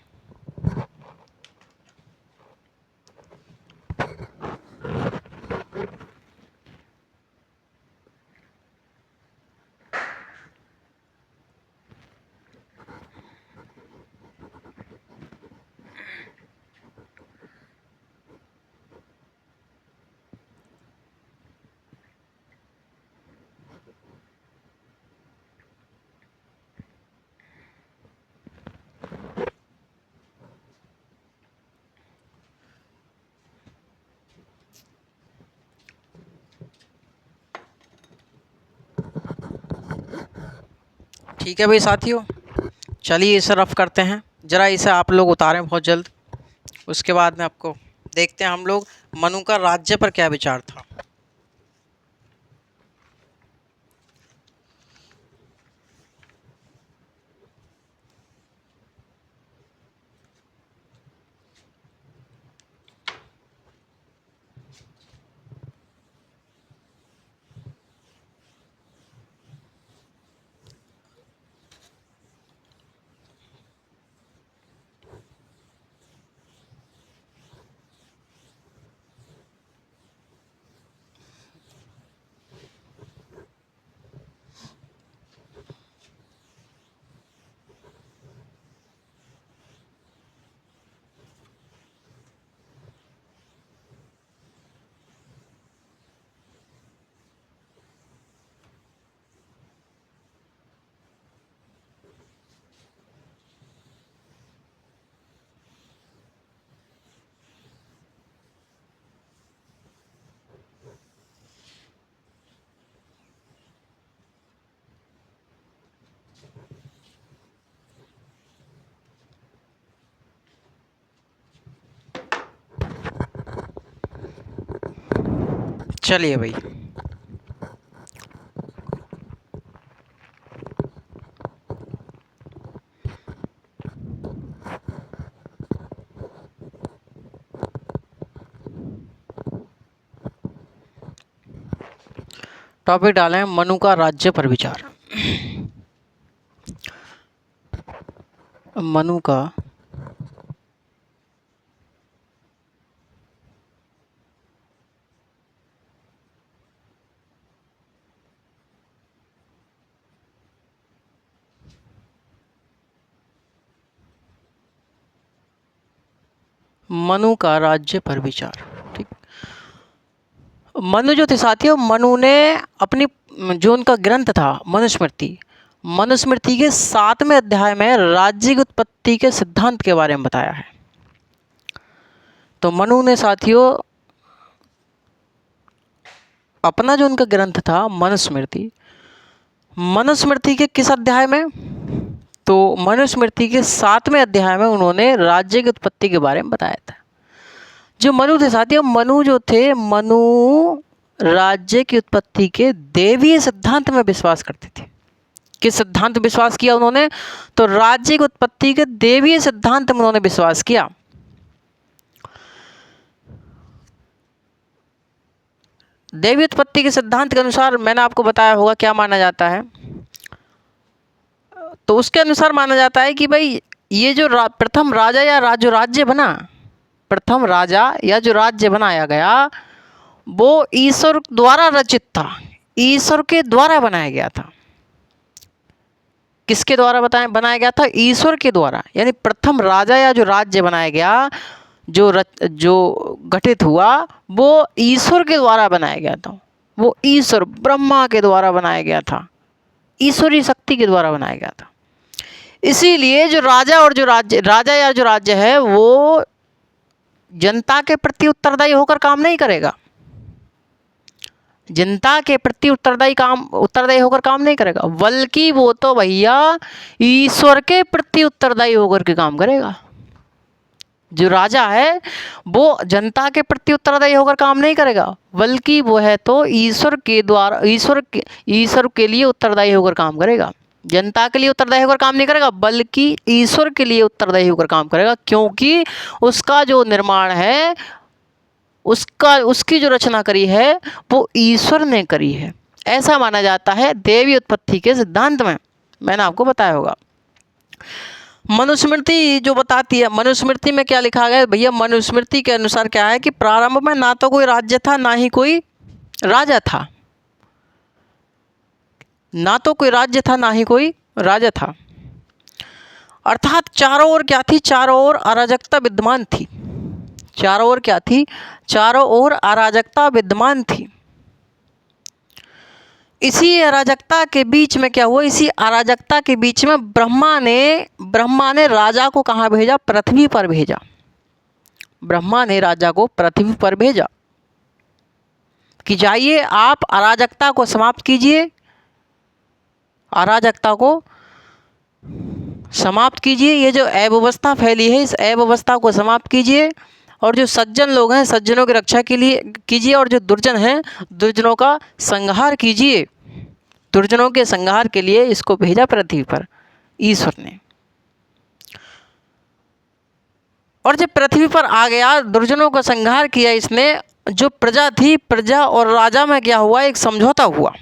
ठीक है भाई साथियों, चलिए इसे रफ करते हैं। ज़रा इसे आप लोग उतारें बहुत जल्द। उसके बाद में आपको देखते हैं हम लोग मनु का राज्य पर क्या विचार था। चलिए भाई, टॉपिक डालें मनु का राज्य पर विचार। मनु का मनु का राज्य पर विचार। ठीक, मनु जो थे साथियों, मनु ने अपनी जो उनका ग्रंथ था मनुस्मृति, मनुस्मृति के 7वें अध्याय में राज्य की उत्पत्ति के सिद्धांत के बारे में बताया है। तो मनु ने साथियों अपना जो उनका ग्रंथ था मनुस्मृति, मनुस्मृति के किस अध्याय में? तो मनुस्मृति के 7वें अध्याय में उन्होंने राज्य की उत्पत्ति के बारे में बताया था। जो मनु थे साथियों, मनु जो थे, मनु राज्य की उत्पत्ति के दैवीय सिद्धांत में विश्वास करते थे। किस सिद्धांत विश्वास किया उन्होंने? तो राज्य की उत्पत्ति के दैवीय सिद्धांत में उन्होंने विश्वास किया। दैवीय उत्पत्ति के सिद्धांत के अनुसार मैंने आपको बताया होगा क्या माना जाता है। तो उसके अनुसार माना जाता है कि भाई ये जो प्रथम राजा या जो राज्य बना, प्रथम राजा या जो राज्य बनाया गया वो ईश्वर द्वारा रचित था, ईश्वर के द्वारा बनाया गया था। किसके द्वारा बनाया गया था? ईश्वर के द्वारा। यानी प्रथम राजा या जो राज्य बनाया गया, जो गठित हुआ, वो ईश्वर के द्वारा बनाया गया था। वो ईश्वर ब्रह्मा के द्वारा बनाया गया था, ईश्वरीय शक्ति के द्वारा बनाया गया था। इसीलिए जो राजा और जो राज्य, राजा या जो राज्य है वो जनता के प्रति उत्तरदायी होकर काम नहीं करेगा, जनता के प्रति उत्तरदायी होकर काम नहीं करेगा, बल्कि वो तो भैया ईश्वर के प्रति उत्तरदायी होकर के काम करेगा। जो राजा है वो जनता के प्रति उत्तरदायी होकर काम नहीं करेगा, बल्कि वो है तो ईश्वर के द्वारा, ईश्वर के लिए उत्तरदायी होकर काम करेगा। जनता के लिए उत्तरदायी होकर काम नहीं करेगा, बल्कि ईश्वर के लिए उत्तरदायी होकर काम करेगा, क्योंकि उसका जो निर्माण है, उसकी जो रचना करी है वो ईश्वर ने करी है। ऐसा माना जाता है दैवीय उत्पत्ति के सिद्धांत में, मैंने आपको बताया होगा। मनुस्मृति जो बताती है, मनुस्मृति में क्या लिखा गया भैया? मनुस्मृति के अनुसार क्या है कि प्रारंभ में ना तो कोई राज्य था ना ही कोई राजा था, ना तो कोई राज्य था ना ही कोई राजा था। अर्थात चारों ओर क्या थी? चारों ओर अराजकता विद्यमान थी। चारों ओर क्या थी? चारों ओर अराजकता विद्यमान थी। इसी अराजकता के बीच में क्या हुआ? इसी अराजकता के बीच में ब्रह्मा ने राजा को कहाँ भेजा? पृथ्वी पर भेजा। ब्रह्मा ने राजा को पृथ्वी पर भेजा कि जाइए आप अराजकता को समाप्त कीजिए, अराजकता को समाप्त कीजिए, ये जो अव्यवस्था फैली है इस अव्यवस्था को समाप्त कीजिए, और जो सज्जन लोग हैं सज्जनों की रक्षा के लिए कीजिए, और जो दुर्जन हैं दुर्जनों का संहार कीजिए। दुर्जनों के संहार के लिए इसको भेजा पृथ्वी पर ईश्वर ने। और जब पृथ्वी पर आ गया, दुर्जनों का संहार किया इसने, जो प्रजा थी, प्रजा और राजा में क्या हुआ? एक समझौता हुआ।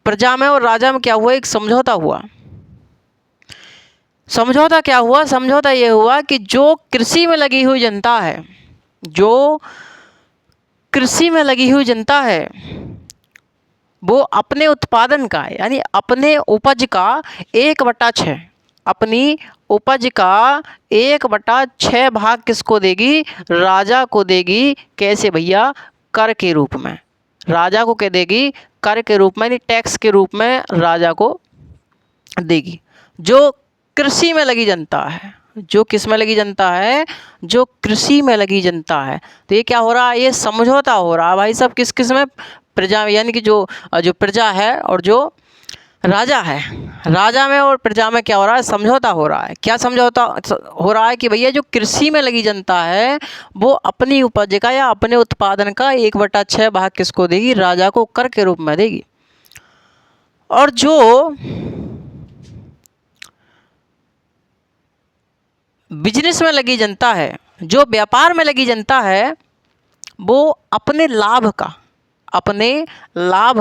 प्रजा में और राजा में क्या हुआ? एक समझौता हुआ। समझौता क्या हुआ? समझौता ये हुआ कि जो कृषि में लगी हुई जनता है, जो कृषि में लगी हुई जनता है, वो अपने उत्पादन का, यानी अपने उपज का 1/6, अपनी उपज का 1/6 भाग किसको देगी? राजा को देगी। कैसे भैया? कर के रूप में। राजा को क्या देगी? कर के रूप में, यानी टैक्स के रूप में राजा को देगी। जो कृषि में लगी जनता है, जो किस में लगी जनता है? जो कृषि में लगी जनता है। तो ये क्या हो रहा है? ये समझौता हो रहा है भाई सब किस में? प्रजा, यानी कि जो प्रजा है और जो राजा है, राजा में और प्रजा में क्या हो रहा है? समझौता हो रहा है। क्या समझौता हो रहा है? कि भैया जो कृषि में लगी जनता है वो अपनी उपज का या अपने उत्पादन का 1/6 भाग किसको देगी? राजा को कर के रूप में देगी। और जो बिजनेस में लगी जनता है, जो व्यापार में लगी जनता है, वो अपने लाभ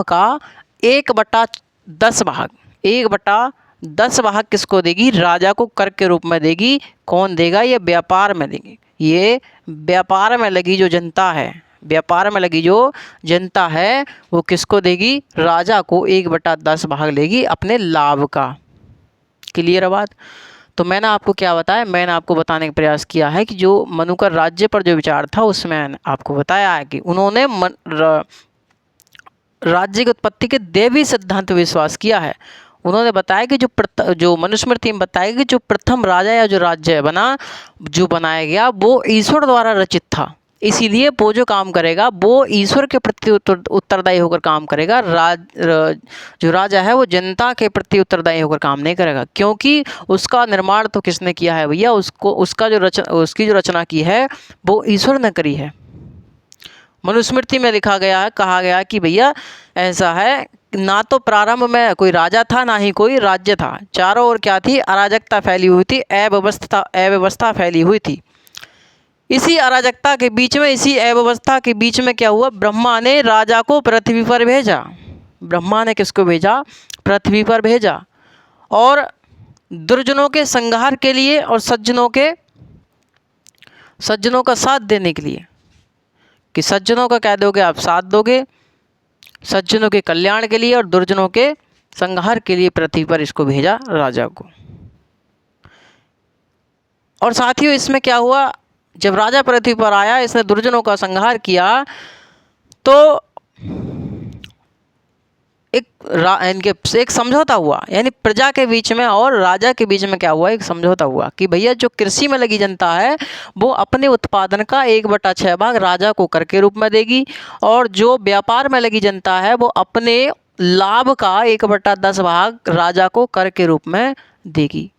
का 1/10 भाग, 1/10 भाग किसको देगी? राजा को कर के रूप में देगी। कौन देगा? ये व्यापार में देगी। ये व्यापार में लगी जो जनता है, व्यापार में लगी जो जनता है वो किसको देगी? राजा को 1/10 भाग लेगी अपने लाभ का। क्लियर है बात? तो मैंने आपको क्या बताया? मैंने आपको बताने का प्रयास किया है कि जो मनुकर राज्य पर जो विचार था उसमें आपको बताया है कि उन्होंने राज्य की उत्पत्ति के दैवीय सिद्धांत पर विश्वास किया है। उन्होंने बताया कि जो मनुस्मृति में बताया कि जो प्रथम राजा या जो राज्य जो बनाया गया वो ईश्वर द्वारा रचित था, इसीलिए वो जो काम करेगा वो ईश्वर के प्रति उत्तरदायी होकर काम करेगा। जो राजा है वो जनता के प्रति उत्तरदायी होकर काम नहीं करेगा, क्योंकि उसका निर्माण तो किसने किया है भैया? उसकी जो रचना की है वो ईश्वर ने करी है। मनुस्मृति में लिखा गया है, कहा गया कि भैया ऐसा है, ना तो प्रारंभ में कोई राजा था, ना ही कोई राज्य था। चारों ओर क्या थी? अराजकता फैली हुई थी, अव्यवस्था फैली हुई थी। इसी अराजकता के बीच में, इसी अव्यवस्था के बीच में क्या हुआ? ब्रह्मा ने राजा को पृथ्वी पर भेजा। ब्रह्मा ने किसको भेजा? पृथ्वी पर भेजा। और दुर्जनों के संहार के लिए और सज्जनों का साथ देने के लिए, कि सज्जनों का कह दोगे आप साथ दोगे, सज्जनों के कल्याण के लिए और दुर्जनों के संहार के लिए पृथ्वी पर इसको भेजा, राजा को। और साथियों इसमें क्या हुआ? जब राजा पृथ्वी पर आया, इसने दुर्जनों का संहार किया, तो एक समझौता हुआ, यानी प्रजा के बीच में और राजा के बीच में क्या हुआ? एक समझौता हुआ कि भैया जो कृषि में लगी जनता है वो अपने उत्पादन का 1/6 भाग राजा को कर के रूप में देगी, और जो व्यापार में लगी जनता है वो अपने लाभ का 1/10 भाग राजा को कर के रूप में देगी।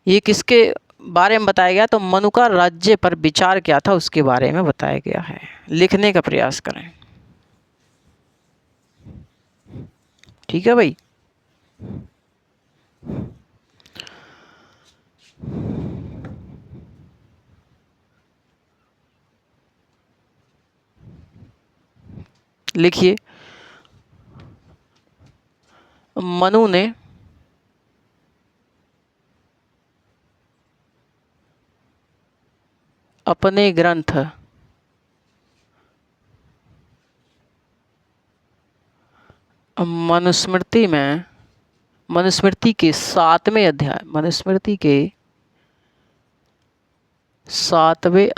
ये किसके बारे में बताया गया? तो मनु का राज्य पर विचार क्या था उसके बारे में बताया गया है। लिखने का प्रयास करें, ठीक है भाई। लिखिए, मनु ने अपने ग्रंथ मनुस्मृति में, मनुस्मृति के 7वें अध्याय, मनुस्मृति के 7वें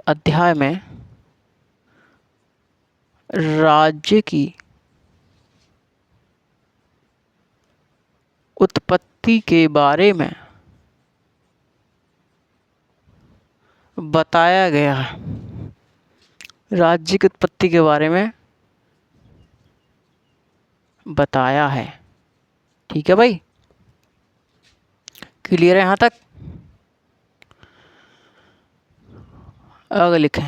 अध्याय में राज्य की उत्पत्ति के बारे में बताया गया है। राज्य की उत्पत्ति के बारे में बताया है, ठीक है भाई। क्लियर है यहाँ तक? अगर लिखें,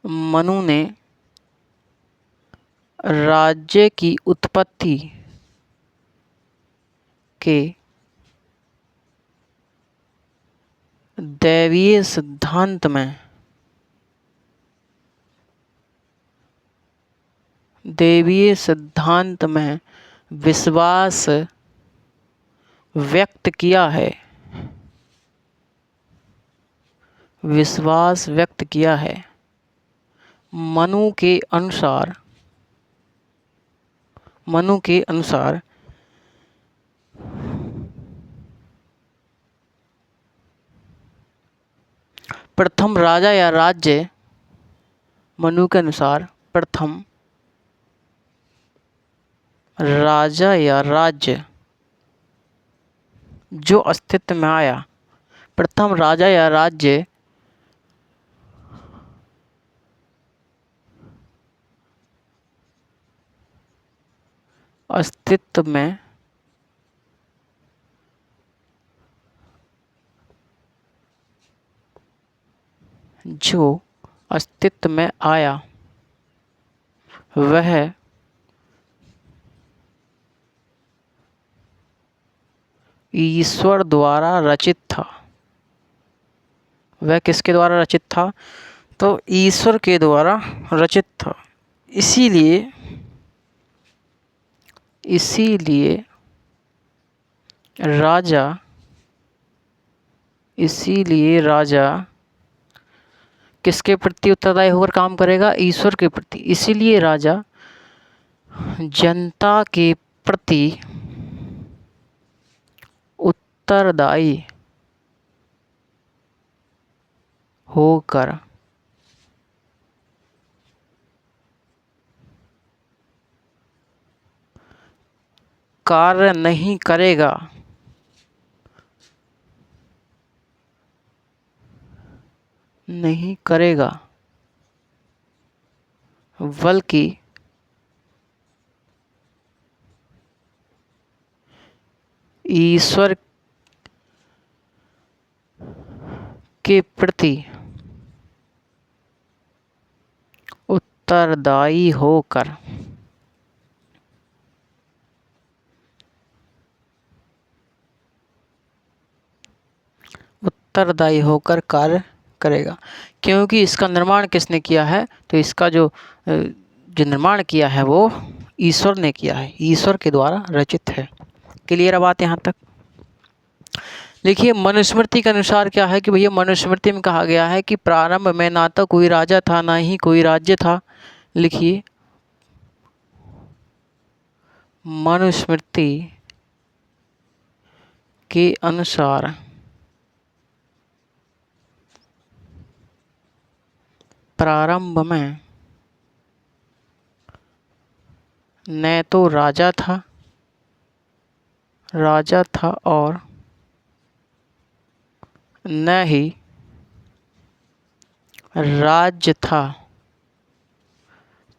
मनु ने राज्य की उत्पत्ति के दैवीय सिद्धांत में विश्वास व्यक्त किया है। मनु के अनुसार प्रथम राजा या राज्य, मनु के अनुसार प्रथम राजा या राज्य जो अस्तित्व में आया, प्रथम राजा या राज्य अस्तित्व में आया वह ईश्वर द्वारा रचित था। वह किसके द्वारा रचित था? तो ईश्वर के द्वारा रचित था। इसीलिए राजा किसके प्रति उत्तरदायी होकर काम करेगा? ईश्वर के प्रति। इसीलिए राजा जनता के प्रति उत्तरदायी होकर कार्य नहीं करेगा। नहीं करेगा, बल्कि ईश्वर के प्रति उत्तरदायी होकर कार्य करेगा। क्योंकि इसका निर्माण किसने किया है? तो इसका जो निर्माण किया है वो ईश्वर ने किया है, ईश्वर के द्वारा रचित है। क्लियर है बात यहाँ तक? देखिए, मनुस्मृति के अनुसार क्या है कि भैया मनुस्मृति में कहा गया है कि प्रारंभ में ना तो कोई राजा था ना ही कोई राज्य था। लिखिए, मनुस्मृति के अनुसार प्रारंभ में न तो राजा था और न ही राज्य था।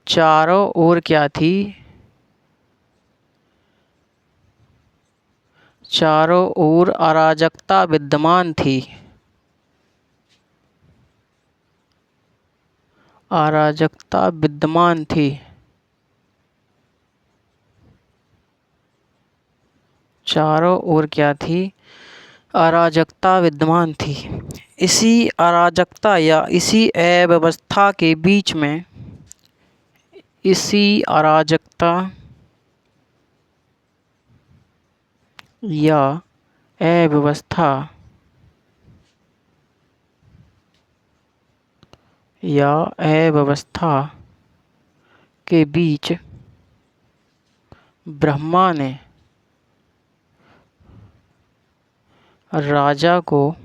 चारों ओर क्या थी? चारों ओर अराजकता विद्यमान थी। अराजकता विद्यमान थी। चारों ओर क्या थी? अराजकता विद्यमान थी। इसी अराजकता या इसी अव्यवस्था के बीच में, इसी अराजकता या अव्यवस्था के बीच ब्रह्मा ने राजा को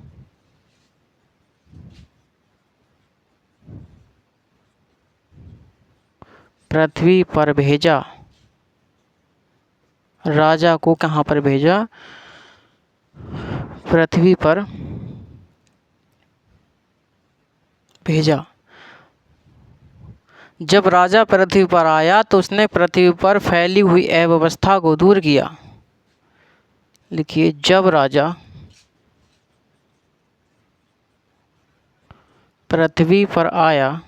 पृथ्वी पर भेजा। राजा को कहाँ पर भेजा? पृथ्वी पर भेजा। जब राजा पृथ्वी पर आया तो उसने पृथ्वी पर फैली हुई अव्यवस्था को दूर किया। लिखिए, जब राजा पृथ्वी पर आया,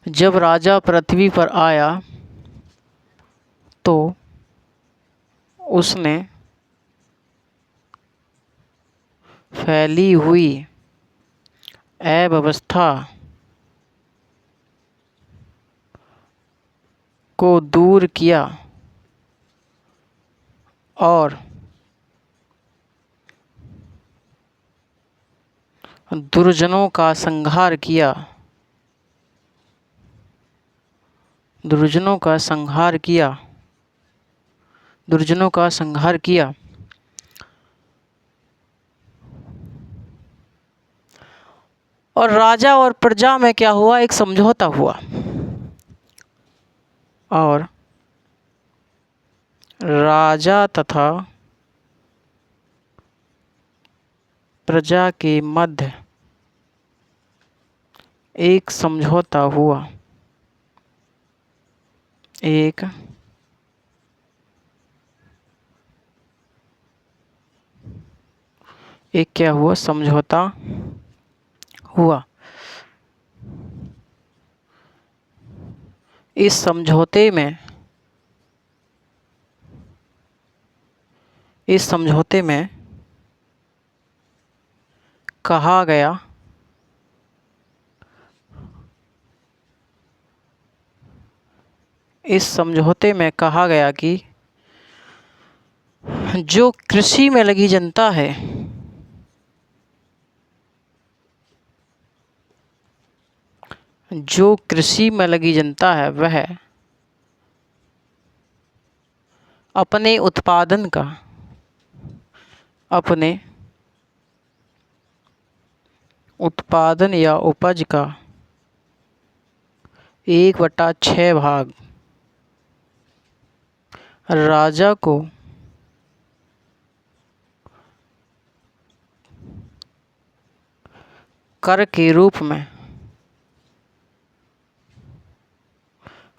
जब राजा पृथ्वी पर आया तो उसने फैली हुई अव्यवस्था को दूर किया और दुर्जनों का संहार किया। दुर्जनों का संहार किया। दुर्जनों का संहार किया। और राजा और प्रजा में क्या हुआ? एक समझौता हुआ। और राजा तथा प्रजा के मध्य एक समझौता हुआ। एक क्या हुआ? समझौता हुआ। इस समझौते में कहा गया कि जो कृषि में लगी जनता है, जो कृषि में लगी जनता है वह अपने उत्पादन का, अपने उत्पादन या उपज का 1/6 भाग राजा को कर के रूप में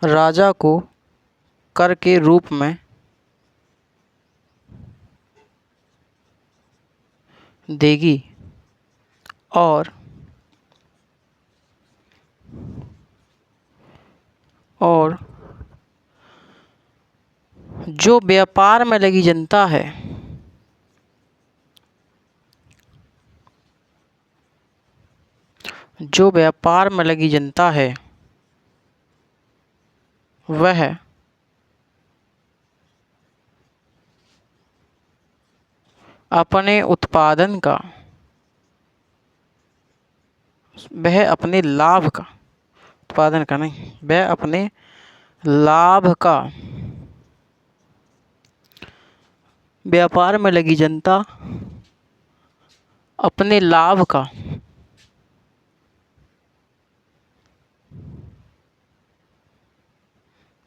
राजा को कर के रूप में देगी और जो व्यापार में लगी जनता है जो व्यापार में लगी जनता है वह अपने उत्पादन का वह अपने लाभ का उत्पादन का नहीं वह अपने लाभ का व्यापार में लगी जनता अपने लाभ का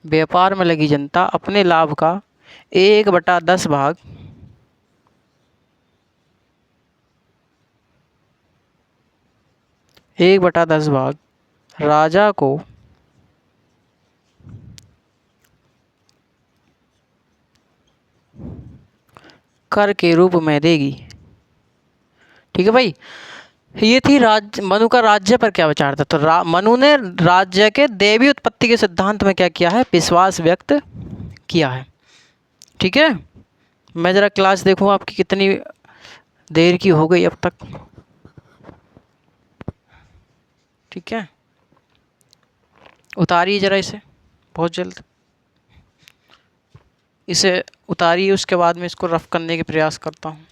व्यापार में लगी जनता अपने लाभ का 1/10 भाग राजा को कर के रूप में देगी। ठीक है भाई, ये थी मनु का राज्य पर क्या विचार था। तो मनु ने राज्य के दैवीय उत्पत्ति के सिद्धांत में क्या किया है, विश्वास व्यक्त किया है। ठीक है, मैं ज़रा क्लास देखूँ आपकी कितनी देर की हो गई अब तक। ठीक है, उतारिए ज़रा इसे बहुत जल्द, इसे उतारिए, उसके बाद में इसको रफ करने के प्रयास करता हूँ।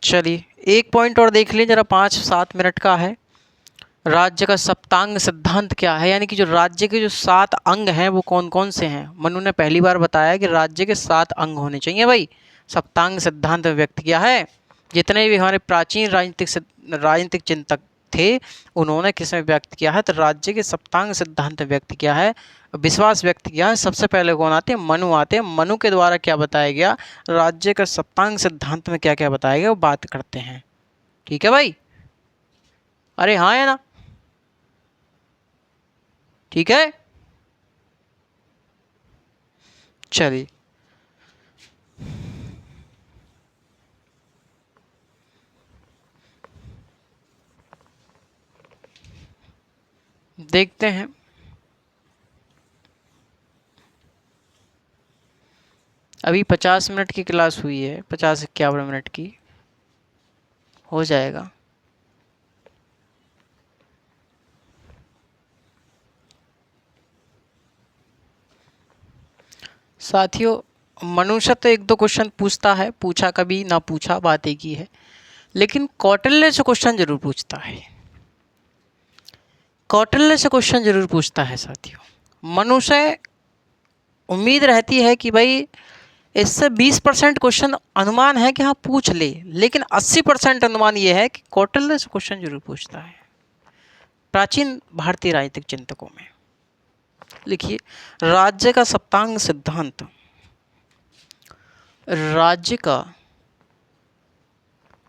चलिए एक पॉइंट और देख लीजिए जरा, 5-7 मिनट का है। राज्य का सप्तांग सिद्धांत क्या है, यानी कि जो राज्य के जो 7 अंग हैं वो कौन कौन से हैं। मनु ने पहली बार बताया कि राज्य के 7 अंग होने चाहिए भाई। सप्तांग सिद्धांत व्यक्त किया है। जितने भी हमारे प्राचीन राजनीतिक चिंतक थे उन्होंने किसमें व्यक्त किया है, तो राज्य के सप्तांग सिद्धांत व्यक्त किया है, विश्वास व्यक्त किया है। सबसे पहले कौन आते हैं, मनु आते हैं। मनु के द्वारा क्या बताया गया, राज्य का सप्तांग सिद्धांत में क्या क्या बताया गया वो बात करते हैं। ठीक है भाई, अरे हाँ है ना, ठीक है। चलिए देखते हैं। अभी 50 मिनट की क्लास हुई है, 50-51 मिनट की हो जाएगा। साथियों, मनुष्य तो 1-2 क्वेश्चन पूछता है, पूछा कभी ना पूछा बात एक ही है, लेकिन कौटिल्य से क्वेश्चन जरूर पूछता है। कौटिल्य से क्वेश्चन जरूर पूछता है साथियों। मनुष्य उम्मीद रहती है कि भाई इससे 20% क्वेश्चन अनुमान है कि हाँ पूछ ले, लेकिन 80% अनुमान ये है कि कौटिल्य से क्वेश्चन जरूर पूछता है प्राचीन भारतीय राजनीतिक चिंतकों में। लिखिए, राज्य का सप्तांग सिद्धांत। राज्य का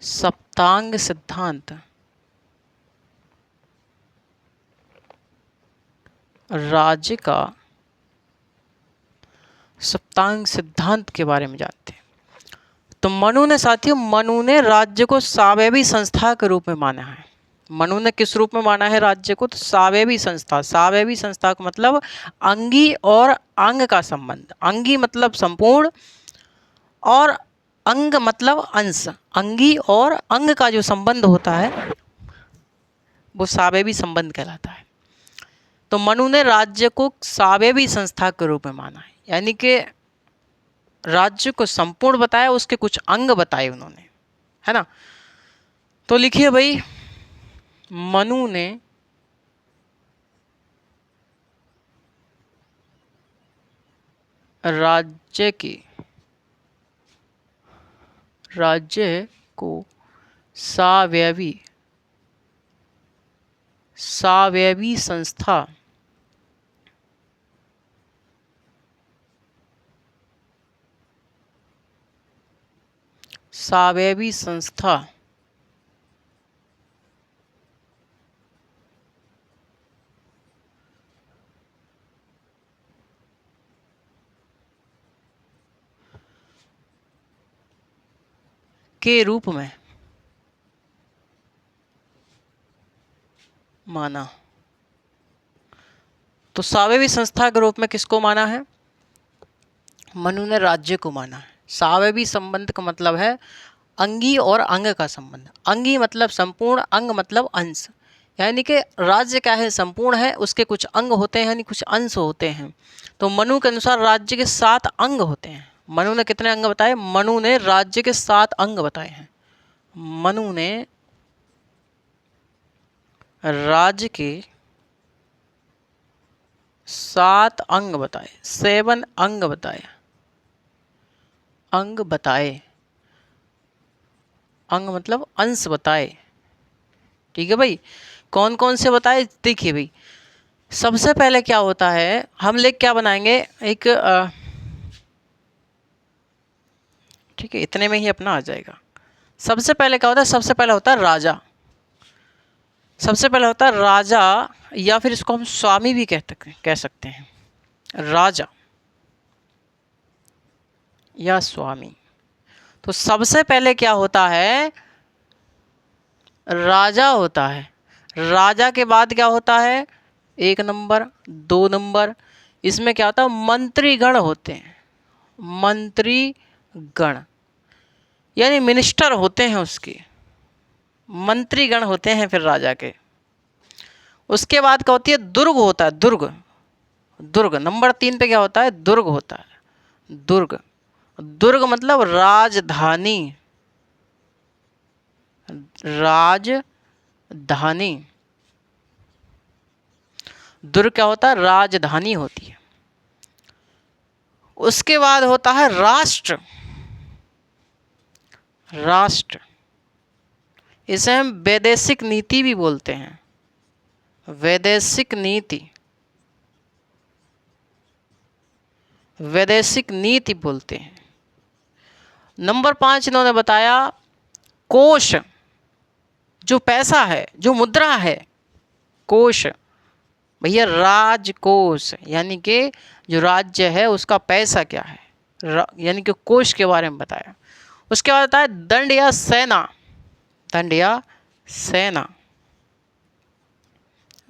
सप्तांग सिद्धांत राज्य का सप्तांग सिद्धांत के बारे में जानते हैं। तो मनु ने साथियों, मनु ने राज्य को सावयवी संस्था के रूप में माना है। मनु ने किस रूप में माना है राज्य को, तो सावयवी संस्था। सावयवी संस्था का मतलब अंगी और अंग का संबंध। अंगी मतलब संपूर्ण और अंग मतलब अंश। अंगी और अंग का जो संबंध होता है वो सावयवी संबंध कहलाता है। तो मनु ने राज्य को सावयवी संस्था के रूप में माना है, यानी कि राज्य को संपूर्ण बताया, उसके कुछ अंग बताए उन्होंने, है ना। तो लिखिए भाई, मनु ने राज्य को सावयवी संस्था सावयवी संस्था के रूप में माना। तो सावयवी संस्था के रूप में किसको माना है? मनु ने राज्य को माना है। सावयवी संबंध का मतलब है अंगी और अंग का संबंध। अंगी मतलब संपूर्ण, अंग मतलब अंश। यानी कि राज्य क्या है? संपूर्ण है, उसके कुछ अंग होते हैं यानी कुछ अंश होते हैं। तो मनु के अनुसार राज्य के 7 अंग होते हैं। मनु ने कितने अंग बताए? मनु ने राज्य के 7 अंग बताए हैं। मनु ने राज्य के 7 अंग बताए, 7 अंग बताए। अंग बताए, अंग मतलब अंश बताए। ठीक है भाई, कौन कौन से बताए? देखिए भाई, सबसे पहले क्या होता है, हम लेख क्या बनाएंगे, एक ठीक है, इतने में ही अपना आ जाएगा। सबसे पहले क्या होता है? सबसे पहले होता है राजा। सबसे पहले होता है राजा, या फिर इसको हम स्वामी भी कह सकते हैं। राजा या स्वामी। तो सबसे पहले क्या होता है? राजा होता है। राजा के बाद क्या होता है? 1 नंबर, 2 नंबर, इसमें क्या होता है? मंत्रीगण होते हैं। मंत्रीगण यानी मिनिस्टर होते हैं उसके, मंत्रीगण होते हैं फिर राजा के। उसके बाद क्या होती है? दुर्ग होता है। दुर्ग, दुर्ग नंबर 3 पे क्या होता है? दुर्ग होता है। दुर्ग, दुर्ग मतलब राजधानी। राजधानी, दुर्ग क्या होता है? राजधानी होती है। उसके बाद होता है राष्ट्र। राष्ट्र, इसे हम वैदेशिक नीति भी बोलते हैं। वैदेशिक नीति, वैदेशिक नीति बोलते हैं। नंबर 5 इन्होंने बताया कोष, जो पैसा है, जो मुद्रा है, कोष। भैया राजकोष यानी कि जो राज्य है उसका पैसा क्या है, यानी कि कोष के बारे में बताया। उसके बाद आता है दंड या सेना। दंड या सेना,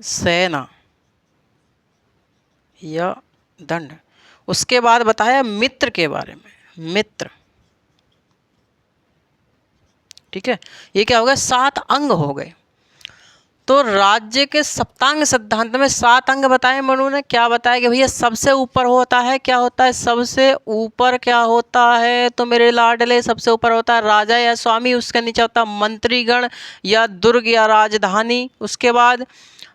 सेना या दंड। उसके बाद बताया मित्र के बारे में, मित्र। ठीक है, ये क्या हो गया? 7 अंग हो गए। तो राज्य के सप्तांग सिद्धांत में 7 अंग बताए मनु ने। क्या बताया कि भैया सबसे ऊपर होता है, क्या होता है? सबसे ऊपर क्या होता है? तो मेरे लाडले, सबसे ऊपर होता है राजा या स्वामी। उसके नीचे होता है मंत्रीगण या दुर्ग या राजधानी। उसके बाद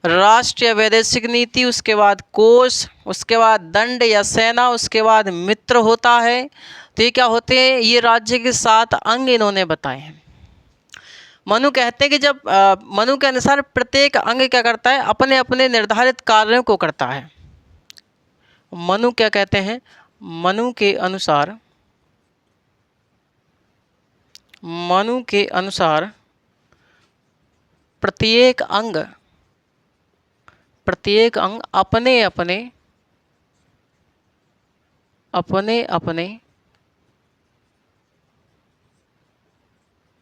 राष्ट्र या वैदेशिक नीति। उसके बाद कोष। उसके बाद दंड या सेना। उसके बाद मित्र होता है। तो ये क्या होते हैं? ये राज्य के 7 अंग इन्होंने बताए हैं। मनु कहते हैं कि जब मनु के अनुसार प्रत्येक अंग क्या करता है? अपने अपने निर्धारित कार्यों को करता है। मनु क्या कहते हैं? मनु के अनुसार, मनु के अनुसार प्रत्येक अंग, प्रत्येक अंग अपने अपने, अपने अपने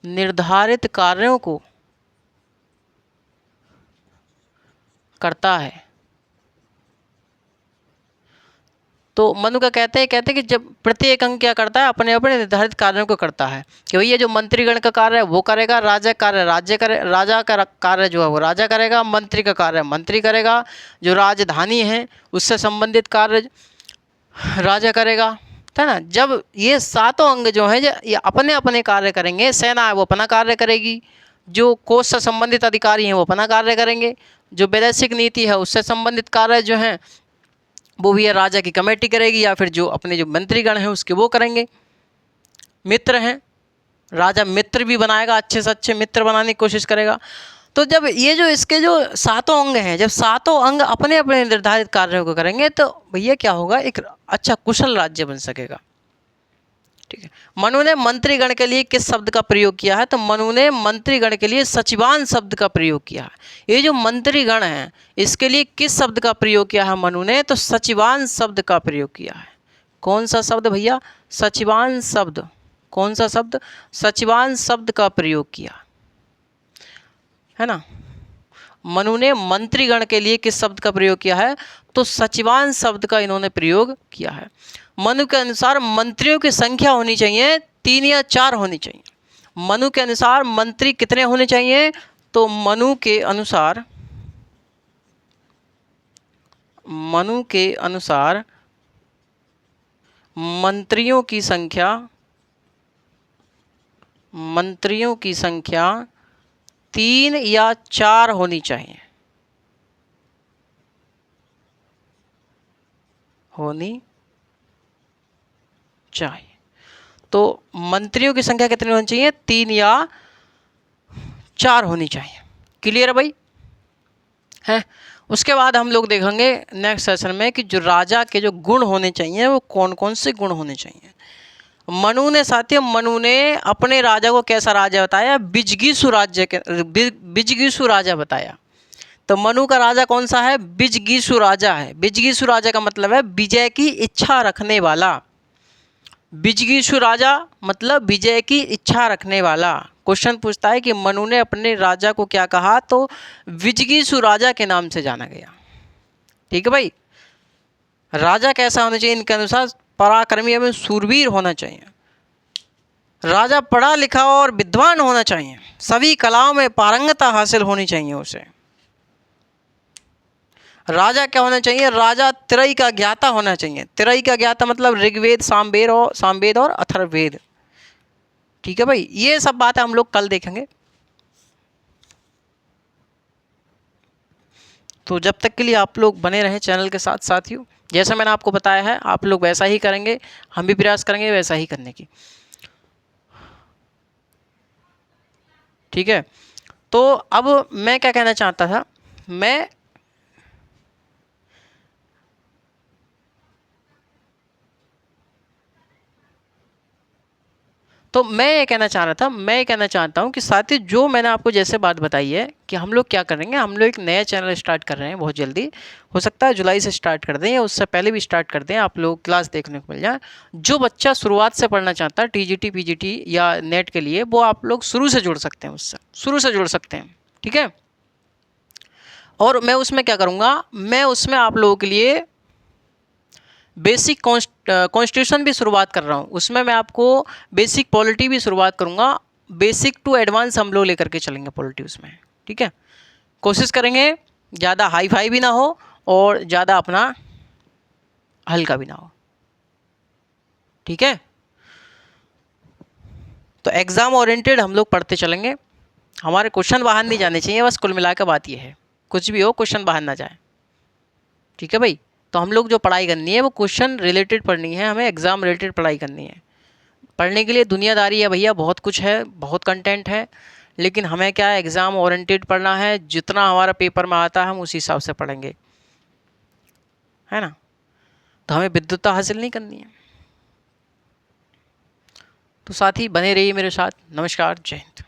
निर्धारित कार्यों को करता है। तो मनु का कहते हैं कि जब प्रत्येक अंग क्या करता है? अपने अपने निर्धारित कार्यों को करता है। कि भैया जो मंत्रीगण का कार्य है वो करेगा, राजा कार्य राज्य करे, राजा का कार्य जो है वो राजा करेगा, मंत्री का कार्य मंत्री करेगा, जो राजधानी है उससे संबंधित कार्य राजा करेगा, है ना। जब ये 7 अंग जो है ये अपने अपने कार्य करेंगे, सेना है वो अपना कार्य करेगी, जो कोष से संबंधित अधिकारी हैं वो अपना कार्य करेंगे, जो वैदेशिक नीति है उससे संबंधित कार्य जो हैं वो भी राजा की कमेटी करेगी, या फिर जो अपने जो मंत्रीगण हैं उसके वो करेंगे। मित्र हैं, राजा मित्र भी बनाएगा, अच्छे से अच्छे मित्र बनाने की कोशिश करेगा। तो जब ये जो इसके जो 7 अंग हैं, जब 7 अंग अपने अपने निर्धारित कार्यों को करेंगे तो भैया क्या होगा? एक अच्छा कुशल राज्य बन सकेगा। ठीक है। मनु ने मंत्रीगण के लिए किस शब्द का प्रयोग किया है? तो मनु ने मंत्रीगण के लिए सचिवान शब्द का प्रयोग किया है। ये जो मंत्रीगण हैं इसके लिए किस शब्द का प्रयोग किया है मनु ने? तो सचिवान शब्द का प्रयोग किया है। कौन सा शब्द भैया? सचिवान शब्द। कौन सा शब्द? सचिवान शब्द का प्रयोग किया है ना। मनु ने मंत्रीगण के लिए किस शब्द का प्रयोग किया है? तो सचिवान शब्द का इन्होंने प्रयोग किया है। मनु के अनुसार मंत्रियों की संख्या होनी चाहिए 3 या 4 होनी चाहिए। मनु के अनुसार मंत्री कितने होने चाहिए? तो मनु के अनुसार मंत्रियों की संख्या 3 या 4 होनी चाहिए। तो मंत्रियों की संख्या कितनी होनी चाहिए? 3 या 4 होनी चाहिए। क्लियर है भाई? है। उसके बाद हम लोग देखेंगे नेक्स्ट सेशन में कि जो राजा के जो गुण होने चाहिए वो कौन कौन से गुण होने चाहिए। मनु ने अपने राजा को कैसा राजा बताया? बिजगीसु राजा बताया। तो मनु का राजा कौन सा है? बिजगीसु राजा है। बिजगीसु राजा का मतलब है विजय की इच्छा रखने वाला। बिजगीसु राजा मतलब विजय की इच्छा रखने वाला। क्वेश्चन पूछता है कि मनु ने अपने राजा को क्या कहा? तो बिजगीसु राजा के नाम से जाना गया। ठीक है भाई। राजा कैसा होना चाहिए इनके अनुसार? पराक्रमी एवं शूरवीर होना चाहिए। राजा पढ़ा लिखा और विद्वान होना चाहिए। सभी कलाओं में पारंगता हासिल होनी चाहिए उसे। राजा क्या होना चाहिए? राजा त्रय का ज्ञाता होना चाहिए। त्रय का ज्ञाता मतलब ऋग्वेद, सामवेद और अथर्ववेद। ठीक है भाई। ये सब बातें हम लोग कल देखेंगे। तो जब तक के लिए आप लोग बने रहें चैनल के साथ। साथियों जैसा मैंने आपको बताया है आप लोग वैसा ही करेंगे, हम भी प्रयास करेंगे वैसा ही करने की। ठीक है। तो अब मैं क्या कहना चाहता था, मैं ये कहना चाहता हूँ कि साथी जो मैंने आपको जैसे बात बताई है कि हम लोग क्या करेंगे, हम लोग एक नया चैनल स्टार्ट कर रहे हैं बहुत जल्दी। हो सकता है जुलाई से स्टार्ट कर दें या उससे पहले भी स्टार्ट कर दें, आप लोग क्लास देखने को मिल जाए। जो बच्चा शुरुआत से पढ़ना चाहता है टीजीटी पीजीटी या नेट के लिए, वो आप लोग शुरू से जुड़ सकते हैं, उससे शुरू से जुड़ सकते हैं। ठीक है। और मैं उसमें क्या करूँगा, मैं उसमें आप लोगों के लिए बेसिक कॉन्स्टिट्यूशन भी शुरुआत कर रहा हूँ। उसमें मैं आपको बेसिक पॉलिटी भी शुरुआत करूँगा। बेसिक टू एडवांस हम लोग लेकर के चलेंगे पॉलिटी उसमें। ठीक है। कोशिश करेंगे ज़्यादा हाई फाई भी ना हो और ज़्यादा अपना हल्का भी ना हो। ठीक है। तो एग्ज़ाम ओरिएंटेड हम लोग पढ़ते चलेंगे। हमारे क्वेश्चन बाहर नहीं जाने चाहिए, बस कुल मिला के बात ये है, कुछ भी हो क्वेश्चन बाहर ना जाए। ठीक है भाई। तो हम लोग जो पढ़ाई करनी है वो क्वेश्चन रिलेटेड पढ़नी है, हमें एग्ज़ाम रिलेटेड पढ़ाई करनी है। पढ़ने के लिए दुनियादारी है भैया, बहुत कुछ है, बहुत कंटेंट है, लेकिन हमें क्या है, एग्ज़ाम ओरिएंटेड पढ़ना है। जितना हमारा पेपर में आता है हम उसी हिसाब से पढ़ेंगे, है ना। तो हमें विद्वत्ता हासिल नहीं करनी है। तो साथ ही बने रहिए मेरे साथ। नमस्कार, जय हिंद।